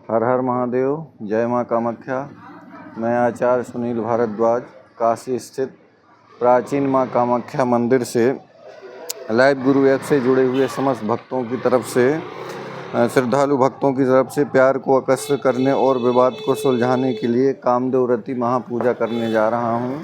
हर हर महादेव, जय माँ कामाख्या। मैं आचार्य सुनील भारद्वाज काशी स्थित प्राचीन माँ कामाख्या मंदिर से लाइव गुरु ऐप से जुड़े हुए समस्त भक्तों की तरफ से श्रद्धालु भक्तों की तरफ से प्यार को आकर्षित करने और विवाद को सुलझाने के लिए कामदेव रति महापूजा करने जा रहा हूँ।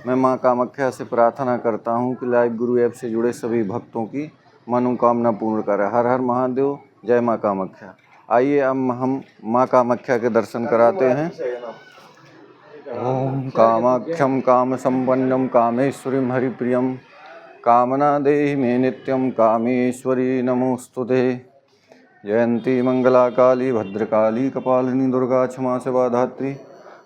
मैं माँ कामाख्या से प्रार्थना करता हूँ कि लाइव गुरु ऐप से जुड़े सभी भक्तों की मनोकामना पूर्ण करें। हर हर महादेव, जय माँ कामाख्या। आइए अब हम माँ कामाख्या के दर्शन कराते हैं। ओम कामाख्यम काम संपन्नम कामेश्वरीम हरिप्रियम कामना देहि मे नित्यम कामेश्वरी नमोस्तुते। जयंती मंगला काली भद्रकाली कपालिनी दुर्गा क्षमा सेवा धात्री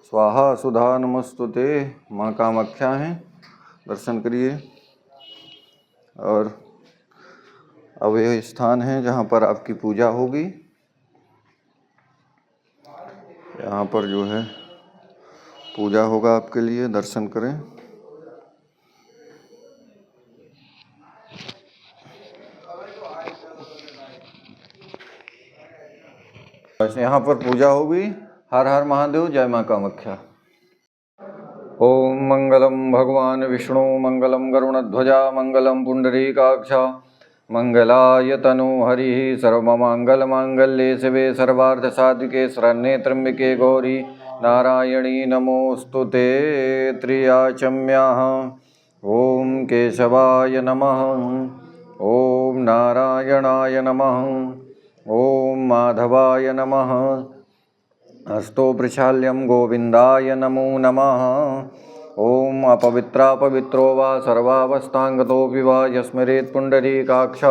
स्वाहा सुधा नमस्तुते। माँ कामाख्या हैं, दर्शन करिए। और अब यह स्थान है जहाँ पर आपकी पूजा होगी। यहाँ पर जो है पूजा होगा आपके लिए, दर्शन करें। यहाँ पर पूजा होगी। हर हर महादेव, जय माँ कामाख्या। ओम मंगलम भगवान विष्णु मंगलम गरुणध्वजा मंगलम पुंडरीकाक्ष मंगलाय तनु हरि सर्वमंगल मांगल्ये शिवे सर्वार्थ साधिके शरण्ये त्र्यंबके गौरी नारायणी नमोस्तुते। त्रियाचम्याः ओम केशवाय नमः, ओम नारायणाय नमः, ओम माधवाय नमः, हस्तो प्रक्षाल्यं गोविंदाय नमो नमः। ओम अपवित्रा पवित्रो वा सर्वावस्थांगतोऽपि वा यस्मरेत् पुंडरीकाक्ष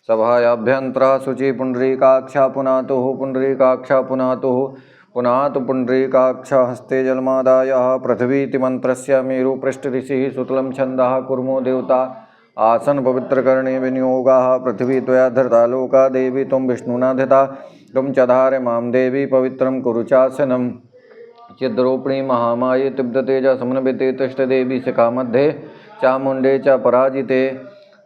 सभायाभ्यन्तरा शुचि पुंडरीकाक्षा पुनातुः पुंडरीकाक्षा पुनातुः पुनातु पुंडरीकाक्ष हस्ते जलमादाय पृथ्वीति मंत्रस्य मेरुपृष्ठऋषिः सुतलं छन्दः कुर्मो देवता आसन पवित्रकर्णे विनियोगाः। पृथ्वी त्वया धृता लोका देवी त्वं विष्णुना धृता तुम चधारे माम देवी पवित्रं कुरु चासनम्। चिद्रूपिणी महामाये तिब्धतेजा समन्विते तिष्ठदेवी शिखा मध्ये चामुंडे च पराजिते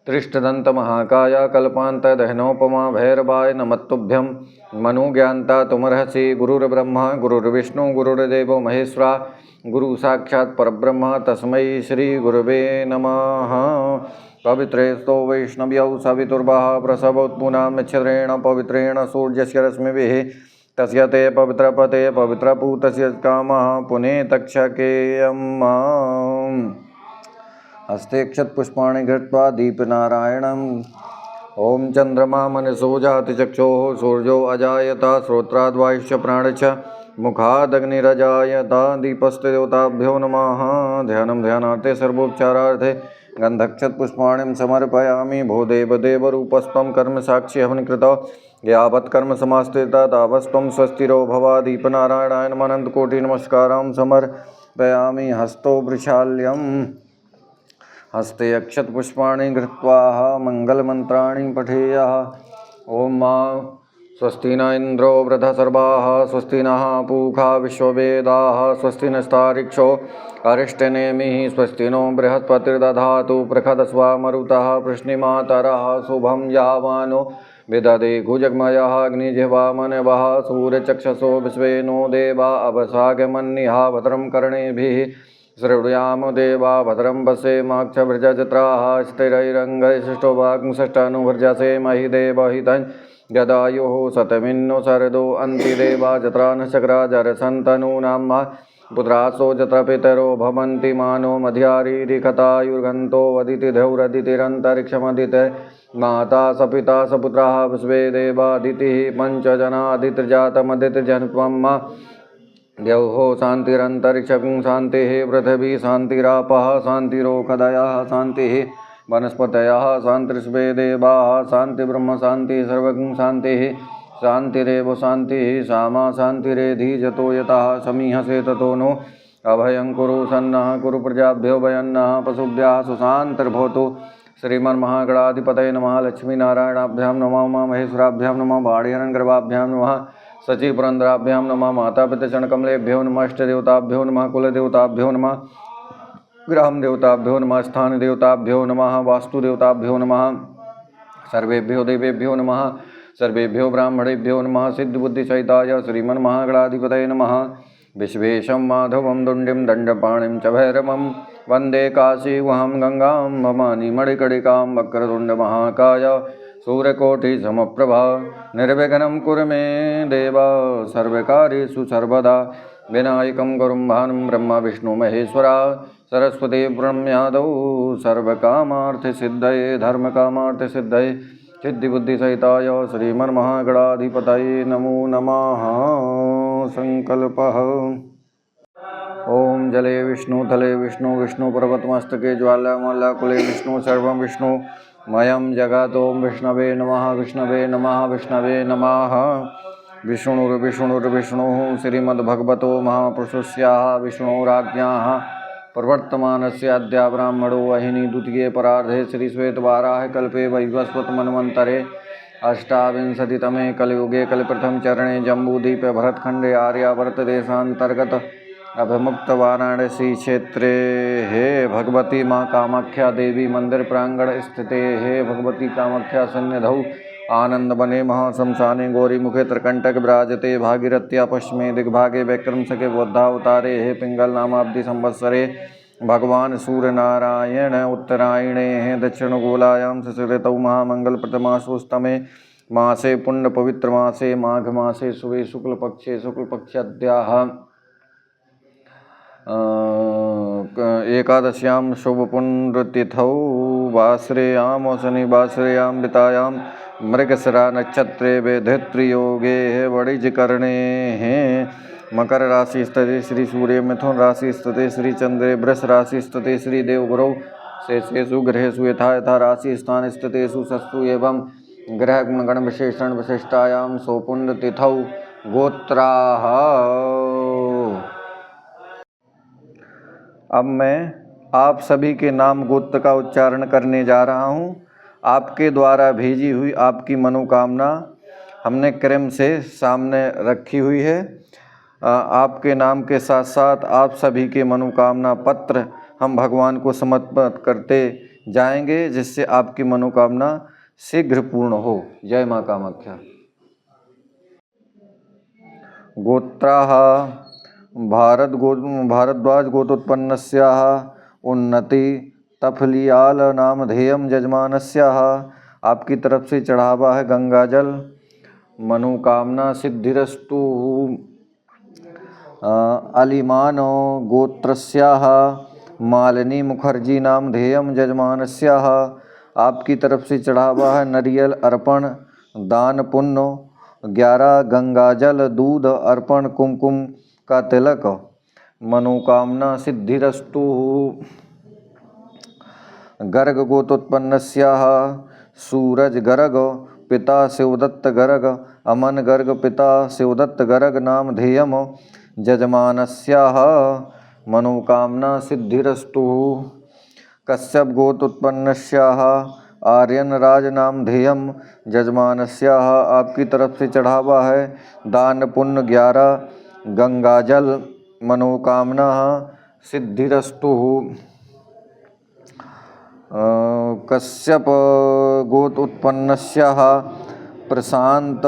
त्रिष्ठदंत महाकाया कल्पांत दहनोपमा भैरवाय नमस्तुभ्यं। मनुज्ञान्ता तुमर्हसि गुरुर्ब्रह्मा गुरुर्विष्णु गुरुर्देवो महेश्वरा गुरु साक्षात् परब्रह्म तस्मै श्री गुरुवे नमः। पवित्रेस्तो वैष्णव्यौ सवितुर्वः प्रसवोत्पुनामिच्छद्रेण पवित्रेण सूर्यस्य रश्मिभिः तस्य ते पवित्रपते पवित्रपूतस्य कामः पुने तक्षकेयम्। हस्ते क्षत्पुष्पाणि घृत्वा दीपनारायणम्। ओम चंद्रमा मनसो जाति चक्षोः सूर्यो अजायता श्रोत्राद्वायुश्च प्राणश्च मुखादग्निरजायता। दीपस्ते देवताभ्यो नमः। ध्यानं ध्यानार्थे सर्वोपचारार्थे गन्धक्षत्पुष्पाणिं समर्पयामि। भो देवदेवरूपस्त्वं कर्म साक्षी हवनकृतौ यावत् कर्म समास्थिता तावस्त्वं स्वस्तिरो भवा। दीपनारायणाय नमः अनन्तकोटि नमस्कारान् समर्पयामि। हस्तो वृषाल्यं हस्ते अक्षतपुष्पाणि घृत्वा मंगलमन्त्राणि पठेयः। ओम मां स्वस्ति न इंद्रो वृद्धसर्वाः स्वस्ति नः पूषा विश्ववेदाः स्वस्ति नस्तार्क्ष्यो अरिष्टनेमिः स्वस्ति नो बृहस्पतिर्दधातु प्रखदस्वा मरुतः प्रश्निमातरः शुभं यावानो विदधे कुजग्मयः अग्निजिह्वा मनवः सूर्यचक्षसो विश्वे नो देवा अवसागमन्निहा भद्रं कर्णेभिः श्रृणुयाम देवा भद्रं पश्येमाक्षभृजत्राः स्थिरैरङ्गैः वाग्षष्ठानुभर्जसे महि देवहितं यदायुः शतमिन्नो शरदो अन्ति देवा जत्रा न चक्रा जरसन्तनूनां पुत्रासो जत्र पितरो भवन्ति मानो मध्यारीरिखतायुर्गन्तो वदिति धौरदितिरन्तरिक्षमदिते माता सपिता सपुत्राः विश्वे देवादितिः पञ्चजनादितिर्जातमदितिर्जन्त्वं द्यौः शान्तिरन्तरिक्षं शान्तिः पृथिवी शान्तिरापः शान्तिरोषधयः शान्तिः वनस्पतयः शान्तिर्विश्वे देवाः शान्तिर्ब्रह्म शान्तिः सर्वगं शान्तिः शान्तिरेव शान्तिः सामा शान्तिरेधि जतो यतः समीहसे ततो नो अभयं कुरु सन्नः कुरु प्रजाभ्यो भयन्नः पशुभ्यः सुशान्तिर्भवतु। श्रीमन्महागणाधिपतये नमः। लक्ष्मीनारायणाभ्यां नमः। उमामहेश्वराभ्यां नमः। वाणीहरणगर्भाभ्यां नमः। सचिपुरंदराभ्यां नमः। माता पिता चरणकमलेभ्यो नमः। इष्टदेवताभ्यो नमः। कुलदेवताभ्यो नमः। ग्राम देवताभ्यो नमः। स्थान देवताभ्यो नमः। वास्तुदेवताभ्यो नमः। सर्वेभ्यो देवेभ्यो नमः। सर्वेभ्यो ब्राह्मणेभ्यो नमः। सिद्धिबुद्धिसहिताय श्रीमन्महागणाधिपतये नमः। विश्वेशं माधवं दुण्डिं दण्डपाणिं च भैरवं वन्दे काशीवहं गंगां भवानी मणिकर्णिकां वक्रतुण्डमहाकाय सूर्यकोटिसमप्रभा निर्विघ्नं कुरु मे देव सर्वकार्येषु सर्वदा। विनायकं गुरुं भानुं ब्रह्मा विष्णु महेश्वरा सरस्वती ब्रह्मयादौ सर्वकामार्थसिद्धये धर्मकामार्थसिद्धये सिद्धिबुद्धिसहिताय श्रीमन्महागणाधिपतये नमो नमः। संकल्पः। ओम जले विष्णु थले विष्णु विष्णु पर्वतमस्तके ज्वालामालाकुले विष्णु सर्वं विष्णु मयं जगत्। ओम विष्णवे नमः विष्णवे नमः विष्णवे नमः। विष्णुर्विष्णुर्विष्णुः श्रीमद्भगवतो महापुरुषस्याः विष्णोराज्ञाः प्रवर्तमानस्य अद्य ब्राह्मणो वहिनी द्वितीये परार्धे श्रीश्वेतवाराह कल्पे वैवस्वत मन्वन्तरे अष्टाविंशतितमे कलयुगे कलिप्रथम चरणे जम्बूद्वीपे भरतखंडे आर्यावर्त देशांतर्गत अभिमुक्त वाराणसी क्षेत्रे हे भगवती माँ कामाख्या देवी मंदिर प्रांगण स्थिते हे भगवती कामाख्या सन्निधौ आनंद बने महाशंसाने गौरी मुखे त्रिकंटक विराजते भागीरथ्या पश्चिमे दिग्भागे वैक्रमसके बुद्धावतारे हे पिंगल नामाब्दि संवत्सरे भगवान सूर्य नारायण उत्तरायणे हे दक्षिण गोलायां सृतौ महामंगल प्रथमासुस्तमे मासे पुण्य पवित्र मासे माघ मासे शुभे शुक्ल पक्षे शुक्ल पक्षाद्याः एकादश्यां शुभपुण्यतिथौ वासरेयां शनिवासरेयां वितायां मृगशिरा नक्षत्रे वेधित्रियोगे हे वणिजकर्णे हे मकर राशि स्थिते श्री सूर्य मिथुन राशि स्थिते श्री चंद्रे वृष राशि स्थिते श्री देवगुरौ शेषेषु ग्रहेषु यथा यथा राशि स्थान स्थितेषु सस्तु एवं ग्रह गण विशेषण विशिष्टायां सौपुण्यतिथौ गोत्राः। अब मैं आप सभी के नाम गोत्र का उच्चारण करने जा रहा हूँ। आपके द्वारा भेजी हुई आपकी मनोकामना हमने क्रम से सामने रखी हुई है। आपके नाम के साथ साथ आप सभी के मनोकामना पत्र हम भगवान को समर्पित करते जाएंगे, जिससे आपकी मनोकामना शीघ्र पूर्ण हो। जय माँ कामाख्या। गोत्राः भारद्वाज गोत्रोत्पन्नस्याः उन्नति तफलियाल नामधेयं यजमानस्याः। आपकी तरफ से चढ़ावा है गंगा जल। मनोकामना सिद्धिरस्तु। अलिमान गोत्रस्याः मालिनी मुखर्जी नामधेयं यजमानस्याः। आपकी तरफ से चढ़ावा है नरियल अर्पण दान पुण्य 11 गंगाजल दूध अर्पण कुमकुम का तिलक। मनोकामना सिद्धिरस्तु। गर्ग गोत्रोत्पन्नस्याः सूरज गर्ग पिता शिवदत्त गर्ग अमन गर्ग पिता शिवदत्त गर्ग नामधेयं यजमानस्याः। मनोकामना सिद्धिरस्तु। कश्यप गोत्रोत्पन्नस्याः आर्यन राज नामधेयं यजमानस्याः। आपकी तरफ से चढ़ावा है दान पुण्य 11 गंगाजल। मनोकामना सिद्धिरस्तु। कश्यप गोत्रोत्पन्नस्याः प्रशांत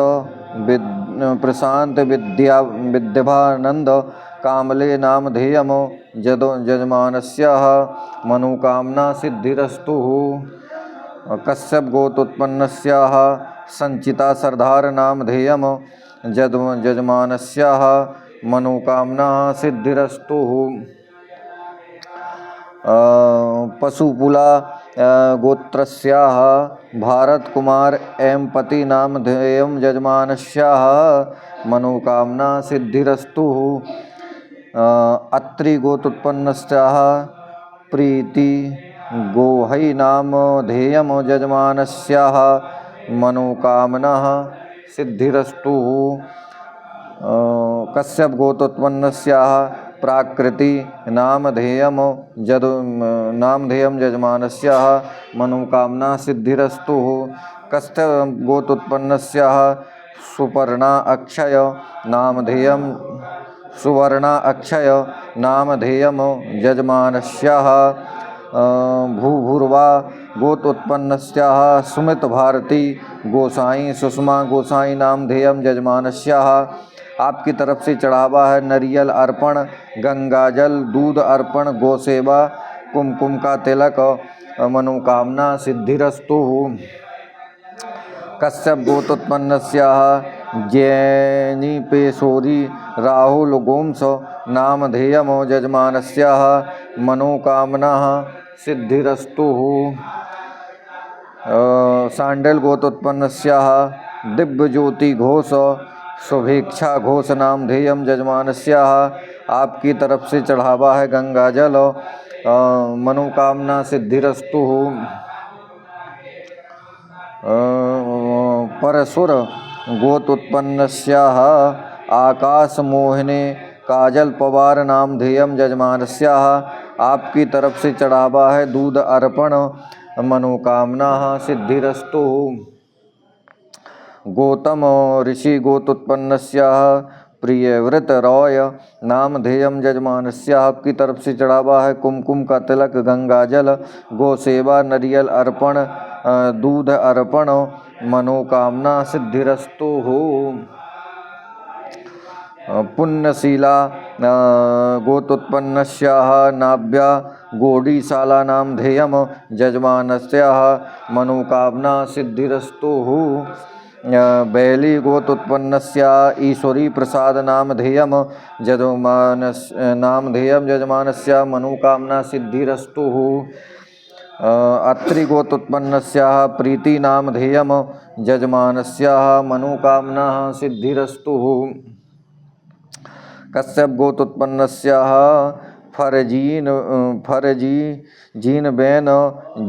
विद्याभानंद कामले नामधेयं यजमानस्याः। मनोकामना सिद्धिरस्तु। कश्यप गोत्रोत्पन्नस्याः संचिता सरदार नामधेयं यजमानस्याः। मनोकामना सिद्धिरस्तु। पशुपुला गोत्रस्याः भारत कुमार एम पति नामधेयं यजमानस्याः। मनोकामना सिद्धिरस्तु। अत्रि गोत्रोत्पन्नस्याः प्रीति गोहई नामधेयं यजमानस्याः। मनोकामना सिद्धिरस्तु। कश्यप गोत्रोत्पन्नस्याः प्राकृति नामधेयं यजमानस्याः। मनोकामना सिद्धिरस्तु। कश्यप गोत्रोत्पन्नस्याः सुपर्णा अक्षय नामधेयं यजमानस्याः। भूभुर्वा गोत्रोत्पन्नस्याः सुमित भारती गोसाई सुषमा गोसाई नामधेयम यजमानस्याः। आपकी तरफ से चढ़ावा है नरियल अर्पण, गंगाजल, दूध अर्पण, गोसेवा, कुमकुम का तिलक, मनोकामना सिद्धिरस्तु। कश्यप गोत्रोत्पन्नस्याः जैनिपेशोरी राहुल गोम्स नामधेयम यजमानस्याः मनोकामनाः सिद्धिरस्तु। सांडल गोत्रोत्पन्नस्याः दिव्यज्योति घोष शुभेच्छा घोष नामधेयम यजमानस्याः। आपकी तरफ से चढ़ावा है गंगाजल, मनोकामना सिद्धिरस्तु। परशुर गोत्रोत्पन्नस्याः आकाश मोहिने काजल पवार नामधेयम यजमानस्याः। आपकी तरफ से चढ़ावा है दूध अर्पण, मनोकामना सिद्धिरस्तु। गौतम ऋषि गोत्रोत्पन्नस्याः प्रियव्रत रॉय नामधेयम यजमानस्याः। आपकी तरफ से चढ़ावा है कुमकुम का तिलक, गंगाजल, गोसेवा, नरियल अर्पण, दूध अर्पण, मनोकामना सिद्धिरस्तु। पुण्यशीला गोत्रोत्पन्नस्याः नाभ्या गोडीशाला नामधेयम यजमानस्याः मनोकामना सिद्धिरस्तु। बैली गोत्रोत्पन्नस्याः ईश्वरी प्रसाद नामधेयम यजमानस्याः मनोकामना सिद्धिरस्तु। अत्रि गोत्रोत्पन्नस्याः प्रीति नामधेयम यजमानस्याः मनोकामना सिद्धिरस्तु। कश्यप गोत्रोत्पन्नस्याः फरजीन बेन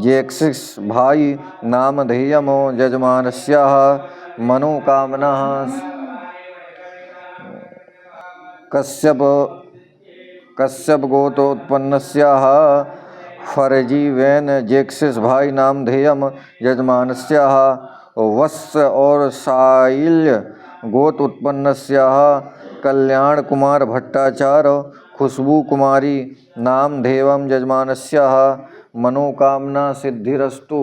जैक्सिस भाई नामधेयम यजमानस्याः मनोकामना। कश्यप गोत्रोत्पन्नस्याः फरजी वेन जैक्सिस भाई नामधेयम यजमानस्याः। वत्स और साइल्य गोत्रोत्पन्नस्याः कल्याण कुमार भट्टाचार्य खुशबू कुमारी नामधेयम यजमानस्याः मनोकामना सिद्धिरस्तु।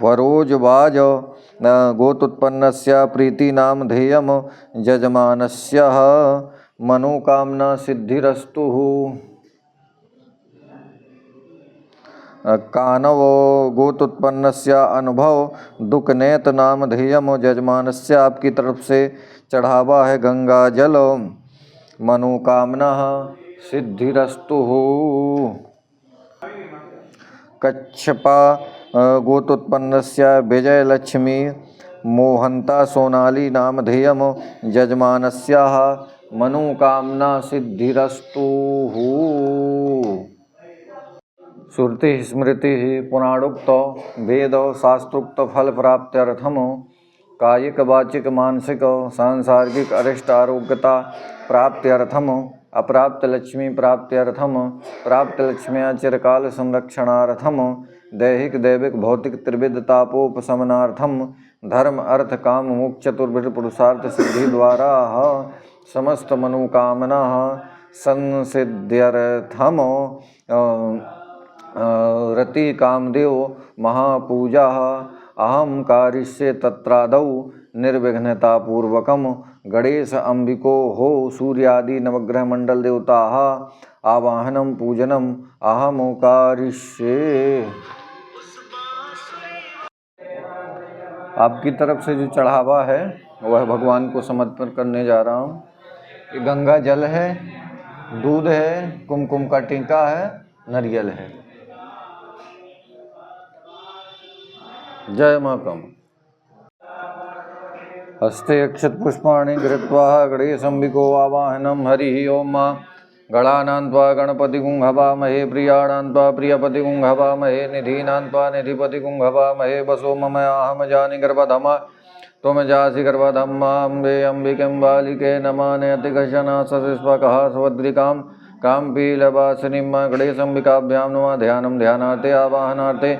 वरोजबाज गोत्रोत्पन्नस्याः प्रीति नामधेयम यजमानस्याः मनोकामना सिद्धिरस्तु। कानव गोत्रोत्पन्नस्याः अनुभव दुखनेत नामधेयम यजमानस्याः। आपकी तरफ से चढ़ावा है गंगाजल, मनोकामना सिद्धिरस्तु। कच्छपा गोत्रोत्पन्नस्याः विजयलक्ष्मी मोहंता सोनाली नामधेयम यजमानस्याः मनोकामना सिद्धिरस्तु। श्रुति स्मृति पुराणोक्त वेद शास्त्रोक्त फल प्राप्त्यर्थम कायिक वाचिक मानसिक सांसारिक अरिष्ट आरोग्यता प्राप्त्यर्थम अप्राप्त लक्ष्मी प्राप्त्यर्थम प्राप्त लक्ष्म्या चिरकाल संरक्षणार्थम दैहिक दैविक भौतिक त्रिविध तापोपशमनार्थम धर्म अर्थ काम मोक्ष चतुर्विध पुरुषार्थ सिद्धि द्वारा समस्त मनोकामना संसिद्ध्यर्थम रति कामदेव महापूजा अहम कारिष्ये तत्रादौ निर्विघ्नतापूर्वकम गणेश अंबिको हो सूर्यादि नवग्रह मंडल देवता आवाहनम पूजनम अहम कारिष्ये। आपकी तरफ से जो चढ़ावा है वह भगवान को समर्पण करने जा रहा हूँ। ये गंगा जल है, दूध है, कुमकुम का टीका है, नारियल है। जय मां कम। हस्ते अक्षत पुष्पाणि गृहीत्वा गणेशंबिको आवाहनम हरि ओम। गणानान्त्वा गणपतिगुं हवामहे प्रियाणान्त्वा प्रियपतिगुं हवामहे निधीनान्त्वा निधिपतिगुं हवामहे वसो ममयाहम जानि गर्भधमा त्वं जासि गर्भधम्माम्बे अम्बिकें बालिके नमानयति कशना सस्पकः स्वद्रिकां काम्पीलवासिनीं गणेशम्बिकाभ्यां नमः। ध्यानं ध्यानार्थे आवाहनार्थे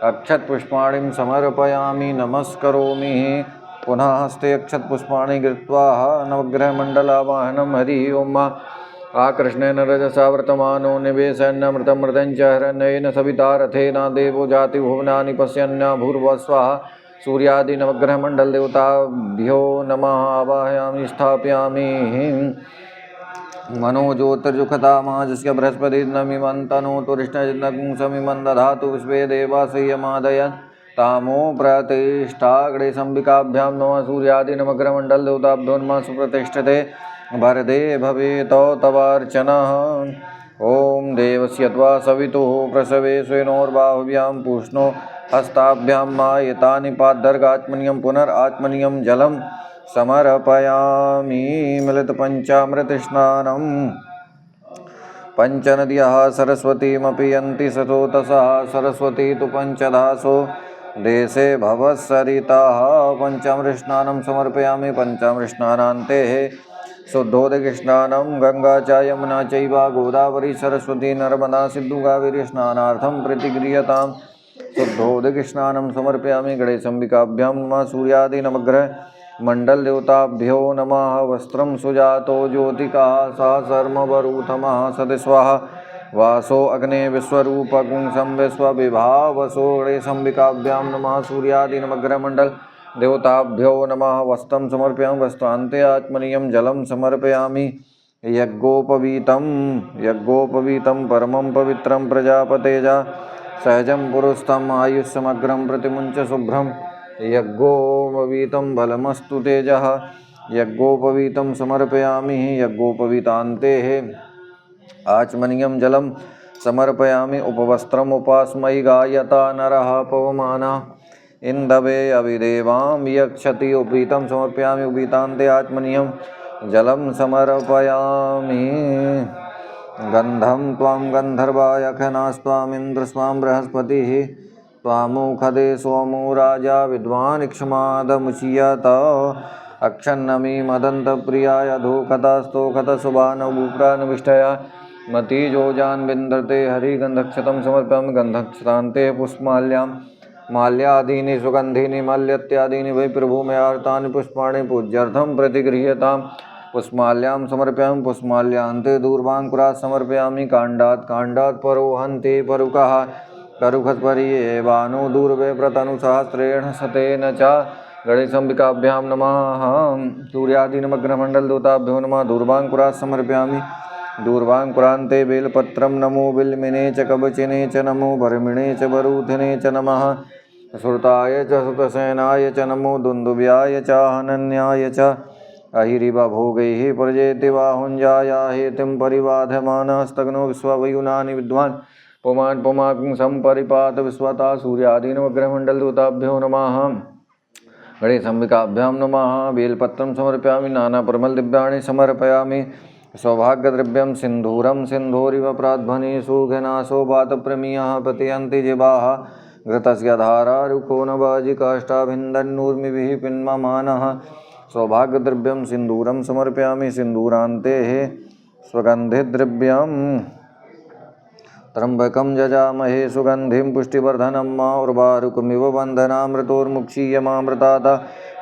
अक्षत पुष्पाणिं समर्पयामि नमस्करोमि। पुनः हस्ते अक्षत पुष्पाणि गृहीत्वा नवग्रह मंडलावाहनम हरि ओम। आकृष्णेन रजसा वर्तमानो निवेशन्नमृतं च हरण्येन सविता रथेन देवो जाति भुवनानि पश्यन्न भूर्भुवस्वाहा सूर्यादिनवग्रहमण्डलदेवताभ्यो नमः आवाहयामि स्थापयामि मनो ज्योतिर्जुखतामाजस्य बृहस्पतिर्नमिमन्तनोतुरिष्णजिन्नगुंसमिमं दधातु विश्वे देवासह्यमादयन् तामो प्रतिष्ठाग्रे संबिकाभ्यां नमः सूर्यादिनवग्रहमण्डलदेवताभ्यो नमः सुप्रतिष्ठते वरदे भवेत तवार्चनः ॐ देवस्य त्वा सवितुः प्रसवे स्वेनोर्बाहुभ्यां पूष्णो हस्ताभ्यां मायतानि पादर्गात्मनीयं पुनरात्मनीयं जलं समर्पयामि मिलितपञ्चामृतस्नानं पञ्चनद्यः सरस्वतीमपि यन्ति सतोतसः सरस्वती तु पञ्चदासो देशे भवत्सरिताः पञ्चामृतस्नानं समर्पयामि पञ्चामृतस्नानान्ते शुद्धोदकस्नानं गंगा च यमुना चैव गोदावरी सरस्वती नर्मदा सिन्धु कावेरी स्नानार्थं प्रतिगृह्यताम् शुद्धोदकस्नानं समर्पयामि गणेशम्बिकाभ्यां नमः सूर्यादिनवग्रहमण्डलदेवताभ्यो नमः वस्त्रं सुजातो ज्योतिका सा सर्मवरूथमः सदस्वाहा वासो अग्ने विश्वरूपगुंसं विश्वविभावसो गणेशम्बिकाभ्यां नमः सूर्यादिनवग्रहमण्डल देवताभ्यो नमः वस्त्रं समर्पयामि वस्त्रान्ते आत्मनीयं जलं समर्पयामि यज्ञोपवीतं परमं पवित्रं प्रजापतेजा सहजं पुरुषम् आयुष्यमग्रं प्रतिमुञ्च शुभ्रं यज्ञोपवीतं बलमस्तु तेजः यज्ञोपवीतं समर्पयामि यज्ञोपवीतान्ते आचमनीयं जलं समर्पयामि उपवस्त्रम् उपास्मयि गायता नरः पवमाना इंदवे अभिदेवां यक्षति उपवीतं समर्पयामि उपवीतान्ते आत्मनीयं जलं समर्पयामि गन्धं त्वां गन्धर्वायखनास्त्वामिन्द्रस्वां बृहस्पतिः त्वामुखदे सोमो राजा विद्वान् इक्ष्मादमुच्यत अक्षन्नमी मदन्तप्रियाय धूकतस्तोकतसुबानभूप्रान्विष्टया मतिजोजान् विन्दते हरिगन्धक्षतं समर्पयामि गन्धक्षतान्ते पुष्पमाल्यां माल्यादीनि सुगन्धीनि माल्यत्यादीनि वै प्रभुमयार्तानि पुष्पाणि पूज्यार्थं प्रतिगृह्यताम् पुष्पमाल्यां समर्पयामि पुष्पमाल्यान्ते दूर्वाङ्कुरात् समर्पयामि काण्डात् परोहन्ते परुकः करुखस्परियेवानो दूर्वे व्रतनुसहस्रेण शतेन च गणेशम्बिकाभ्यां नमः सूर्यादिनवग्रहमण्डलदेवताभ्यो नमः दूर्वाङ्कुरात् समर्पयामि दूर्वाङ्कुरान्ते बेलपत्रं नमो बिल्मिने च कवचिने च नमो बर्मिणे च बरूथिने च नमः श्रुताय च सुतसेनाय च नमो दुन्दुभ्याय च हनन्याय च अहिरिव भोगैः प्रजेति बाहुञ्जाय हेतिं परिबाधमानस्तग्नो विश्ववयुनानि विद्वान् पुमान् पुमाकं सम्परिपात विश्वता सूर्यादिनवग्रहमण्डलदेवताभ्यो नमः गणेशम्बिकाभ्यां नमः बेलपत्रं समर्पयामि नानापरिमलदिव्याणि समर्पयामि सौभाग्यद्रव्यं सिन्धूरं सिन्धूरिव प्राध्वनि सुघनासो वातप्रमीयः प्रतीयन्ति जिवाः घृतस्य धारा रुखो नवाजिकाष्ठाभिन्दन्नूर्मिभिः पिन्वमानः सौभाग्यद्रव्यं सिन्दूरं समर्पयामि सिन्दूरान्ते स्वगन्धिद्रव्यं त्र्यम्बकं जजामहे सुगन्धिं पुष्टिवर्धनं मा उर्वारुकमिव बन्धनामृतोर्मुक्षीयमामृतात्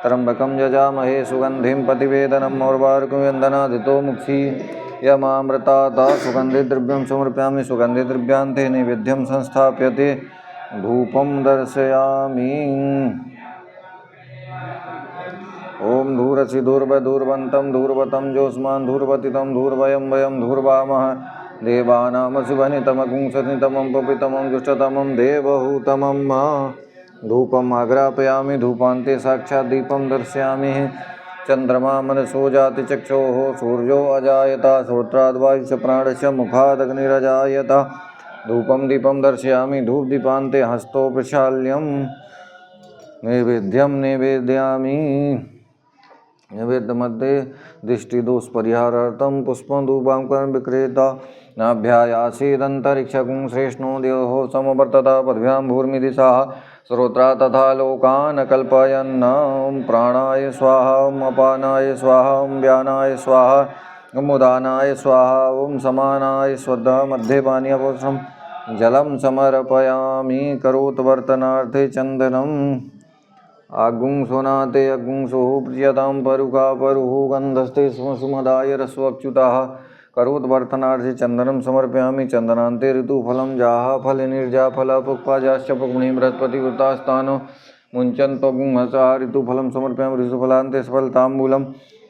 त्र्यम्बकं जजामहे सुगन्धिं पतिवेदनम् उर्वारुकमिवन्दनादितो मुक्षीयमामृतात् सुगन्धिद्रव्यं समर्पयामि सुगन्धिद्रव्यान्ते नैवेद्यं संस्थाप्यते धूपं दर्शयामि ओम धूरसि धूर्वधूर्वन्तं धूर्वतं जोष्मान् धूर्वतितं धूर्वयं वयं धूर्वामः देवानामसुभनितमगुंसनितमं पपितमं जुष्टतमं देवहूतमं धूपम् आग्रापयामि धूपान्ते साक्षात् दीपं दर्शयामि चन्द्रमा मनसो जाति चक्षोः सूर्यो अजायत श्रोत्राद्वायुश्च प्राणश्च मुखादग्निरजायत धूपं दीपं दर्शयामि धूपदीपान्ते हस्तो प्रक्षाल्यं नैवेद्यं निवेदयामि नैवेद्यमध्ये दृष्टिदोषपरिहारार्थं पुष्पं धूपाङ्कुरं विक्रेता नाभ्यायासीदन्तरिक्षगुं श्रेष्ठो देवो समवर्तत पद्भ्यां भूर्मिदिशाः श्रोत्रा तथा लोकान् कल्पयन् प्राणाय स्वाहा अपानाय स्वाहा व्यानाय स्वाहा उदानाय स्वाहा ओं समानाय स्वधा मध्ये पानीयपोषणं जलं समर्पयामि करोत्वर्तनार्थे चन्दनम् आगुंसोनाते अगुंसो प्रियतां परुका परुः गन्धस्ते स्म सुमदाय रस्वच्युताः करोद्वर्तनार्थे चंदनं समर्पयामि चंदनान्ते ऋतुफलं जाफलनिर्जाफल पुष्पाजाश्च पुष्पणि बृहस्पतिवृतास्तानो मुञ्चन्तोगुंहसा ऋतुफलं समर्पयामि ऋतुफलान्ते सफलताम्बूलं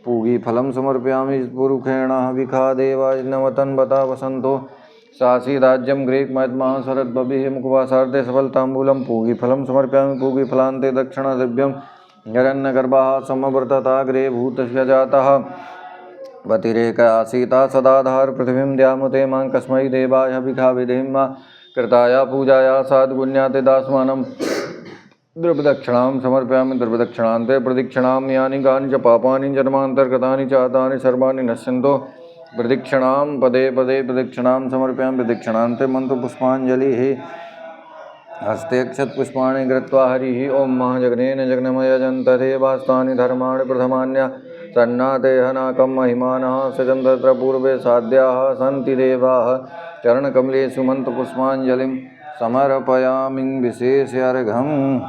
पूगीफलं समर्पयामि पुरुखेणः विखा देवाजनवतन्वता वसन्तो सासीराज्यं ग्रीक्मयद्मः शरद्भविः मुखवासार्थे सफलताम्बूलं पूगीफलं समर्पयामि पूगीफलान्ते दक्षिणदिव्यं हिरण्यगर्भः समवर्तताग्रे भूतस्य जातः वतिरेक आसीता सदाधार पृथिवीं द्यामुते मां कस्मै देवाय भिखा विधिं मा कृताया पूजाया साद्गुण्याते दास्मानं द्रव्यदक्षिणां समर्पयामि द्रव्यदक्षिणान्ते प्रदक्षिणां यानि कानि च पापानि जन्मान्तर्गतानि च आतानि सर्वाणि नश्यन्तो प्रदक्षिणां पदे पदे प्रदक्षिणां समर्पयामि प्रदक्षिणान्ते मन्त्रपुष्पाञ्जलिः हस्ते अक्षतपुष्पाणि कृत्वा हरिः ॐ महाजग्नेन जग्नमयजन्तदेवास्तानि धर्माणि प्रथमान्या सन्नातेहनाकं महिमानः सजन् तत्र पूर्वे साध्याः सन्ति देवाः चरणकमलेषु मन्त्रपुष्पाञ्जलिं समर्पयामि विशेष्यार्घ्यम्।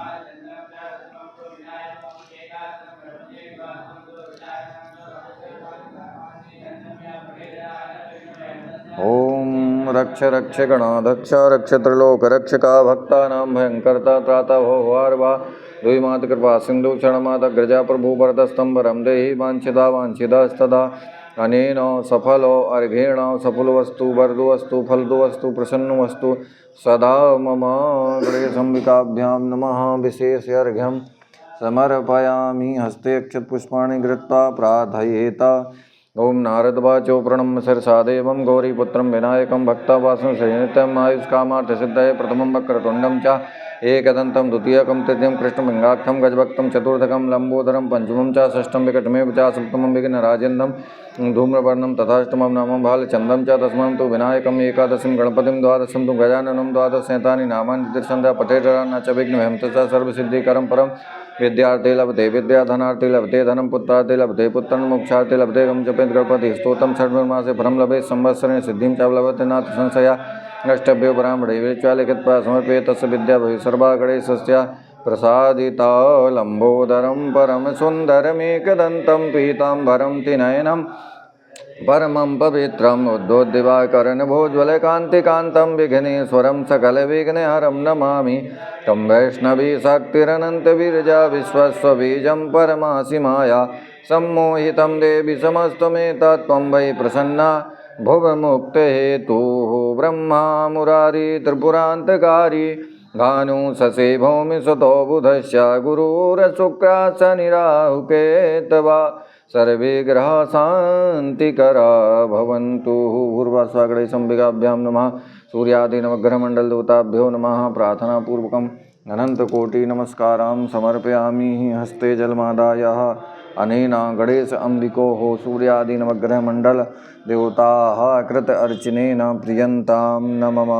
ओम रक्ष रक्ष गणाध्यक्ष रक्ष त्रिलोक रक्षका भक्तानां भयंकर्ता त्राता भवार्वा द्विमात कृपा सिंधु क्षणमात ग्रजा प्रभु वरदस्तंभरं देहि वांछिता वांछितस्तदा अनेन सफलो अर्घेण सफलवस्तु वरदुवस्तु फलदुवस्तु प्रसन्नवस्तु सदा मम गणेशंबिकाभ्यां नमः विशेष्यार्घ्यं समर्पयामि हस्ते अक्षतपुष्पाणि धृत्वा प्रार्थयेत। ओम नारदवाचो प्रणम्य शिरसा देवं गौरीपुत्रं विनायकं भक्तावासं श्रीनित्यम् आयुष्कामार्थसिद्धये प्रथमं वक्रतुण्डं च एकदन्तं द्वितीयकं तृतीयं कृष्णपिङ्गाक्षं गजभक्तं चतुर्थकं लम्बोदरं पंचमं च षष्ठं विकटमेव च सप्तमं विघ्नराजेन्द्रं धूम्रवर्णं तथाष्टमं नामं भालचन्द्रं च दशमं तु विनायकम् एकादशं गणपतिं द्वादशं तु गजाननं द्वादशशतानि नामानि तिर्षन्धा पठेतरा न च विघ्नहं च सर्वसिद्धिकरं परं विद्यार्थे लभते विद्या धनार्थे लभते धनं पुत्रार्थे लभते पुत्रं मोक्षार्थे लभते गं जपेत् गणपति स्तोत्रं षड्मासे फलं लभेत् संवत्सरेण सिद्धिं च लभते नाथ संशया अष्टभ्यो ब्राह्मणे वेच्वा लिखित्वा समर्पये तस्य विद्या भवति सर्वा गणेशस्य प्रसादिता लम्बोदरं परम सुन्दरमेकदन्तं पीताम्बरं त्रिनयनं परमं पवित्रम् उद्योद्दिवाकरणभोज्वलकान्तिकान्तं विघ्नेश्वरं सकलविघ्नहरं नमामि तं वैष्णवी शक्तिरनन्तविरजा विश्वस्वबीजं परमासि माया सम्मोहितं देवि समस्तमेतत्त्वं वै प्रसन्ना भुवमुक्तिहेतुः ब्रह्मा मुरारी त्रिपुरान्तकारी भानु शशि भौमि सुतो बुधश्च गुरुरशुक्राश्च निराहुकेतवा सर्वे ग्रहाः शान्तिकरा भवन्तु। भूर्भुवस्सुगणेशम्बिकाभ्यां नमः। सूर्यादिनवग्रहमण्डलदेवताभ्यो नमः। प्रार्थनापूर्वकम् अनन्तकोटिनमस्कारान् समर्पयामि। हस्ते जलमादाय अनेन गणेश अम्बिकोः सूर्यादिनवग्रहमण्डल देवताः कृत अर्चनेन प्रियन्तां नमः।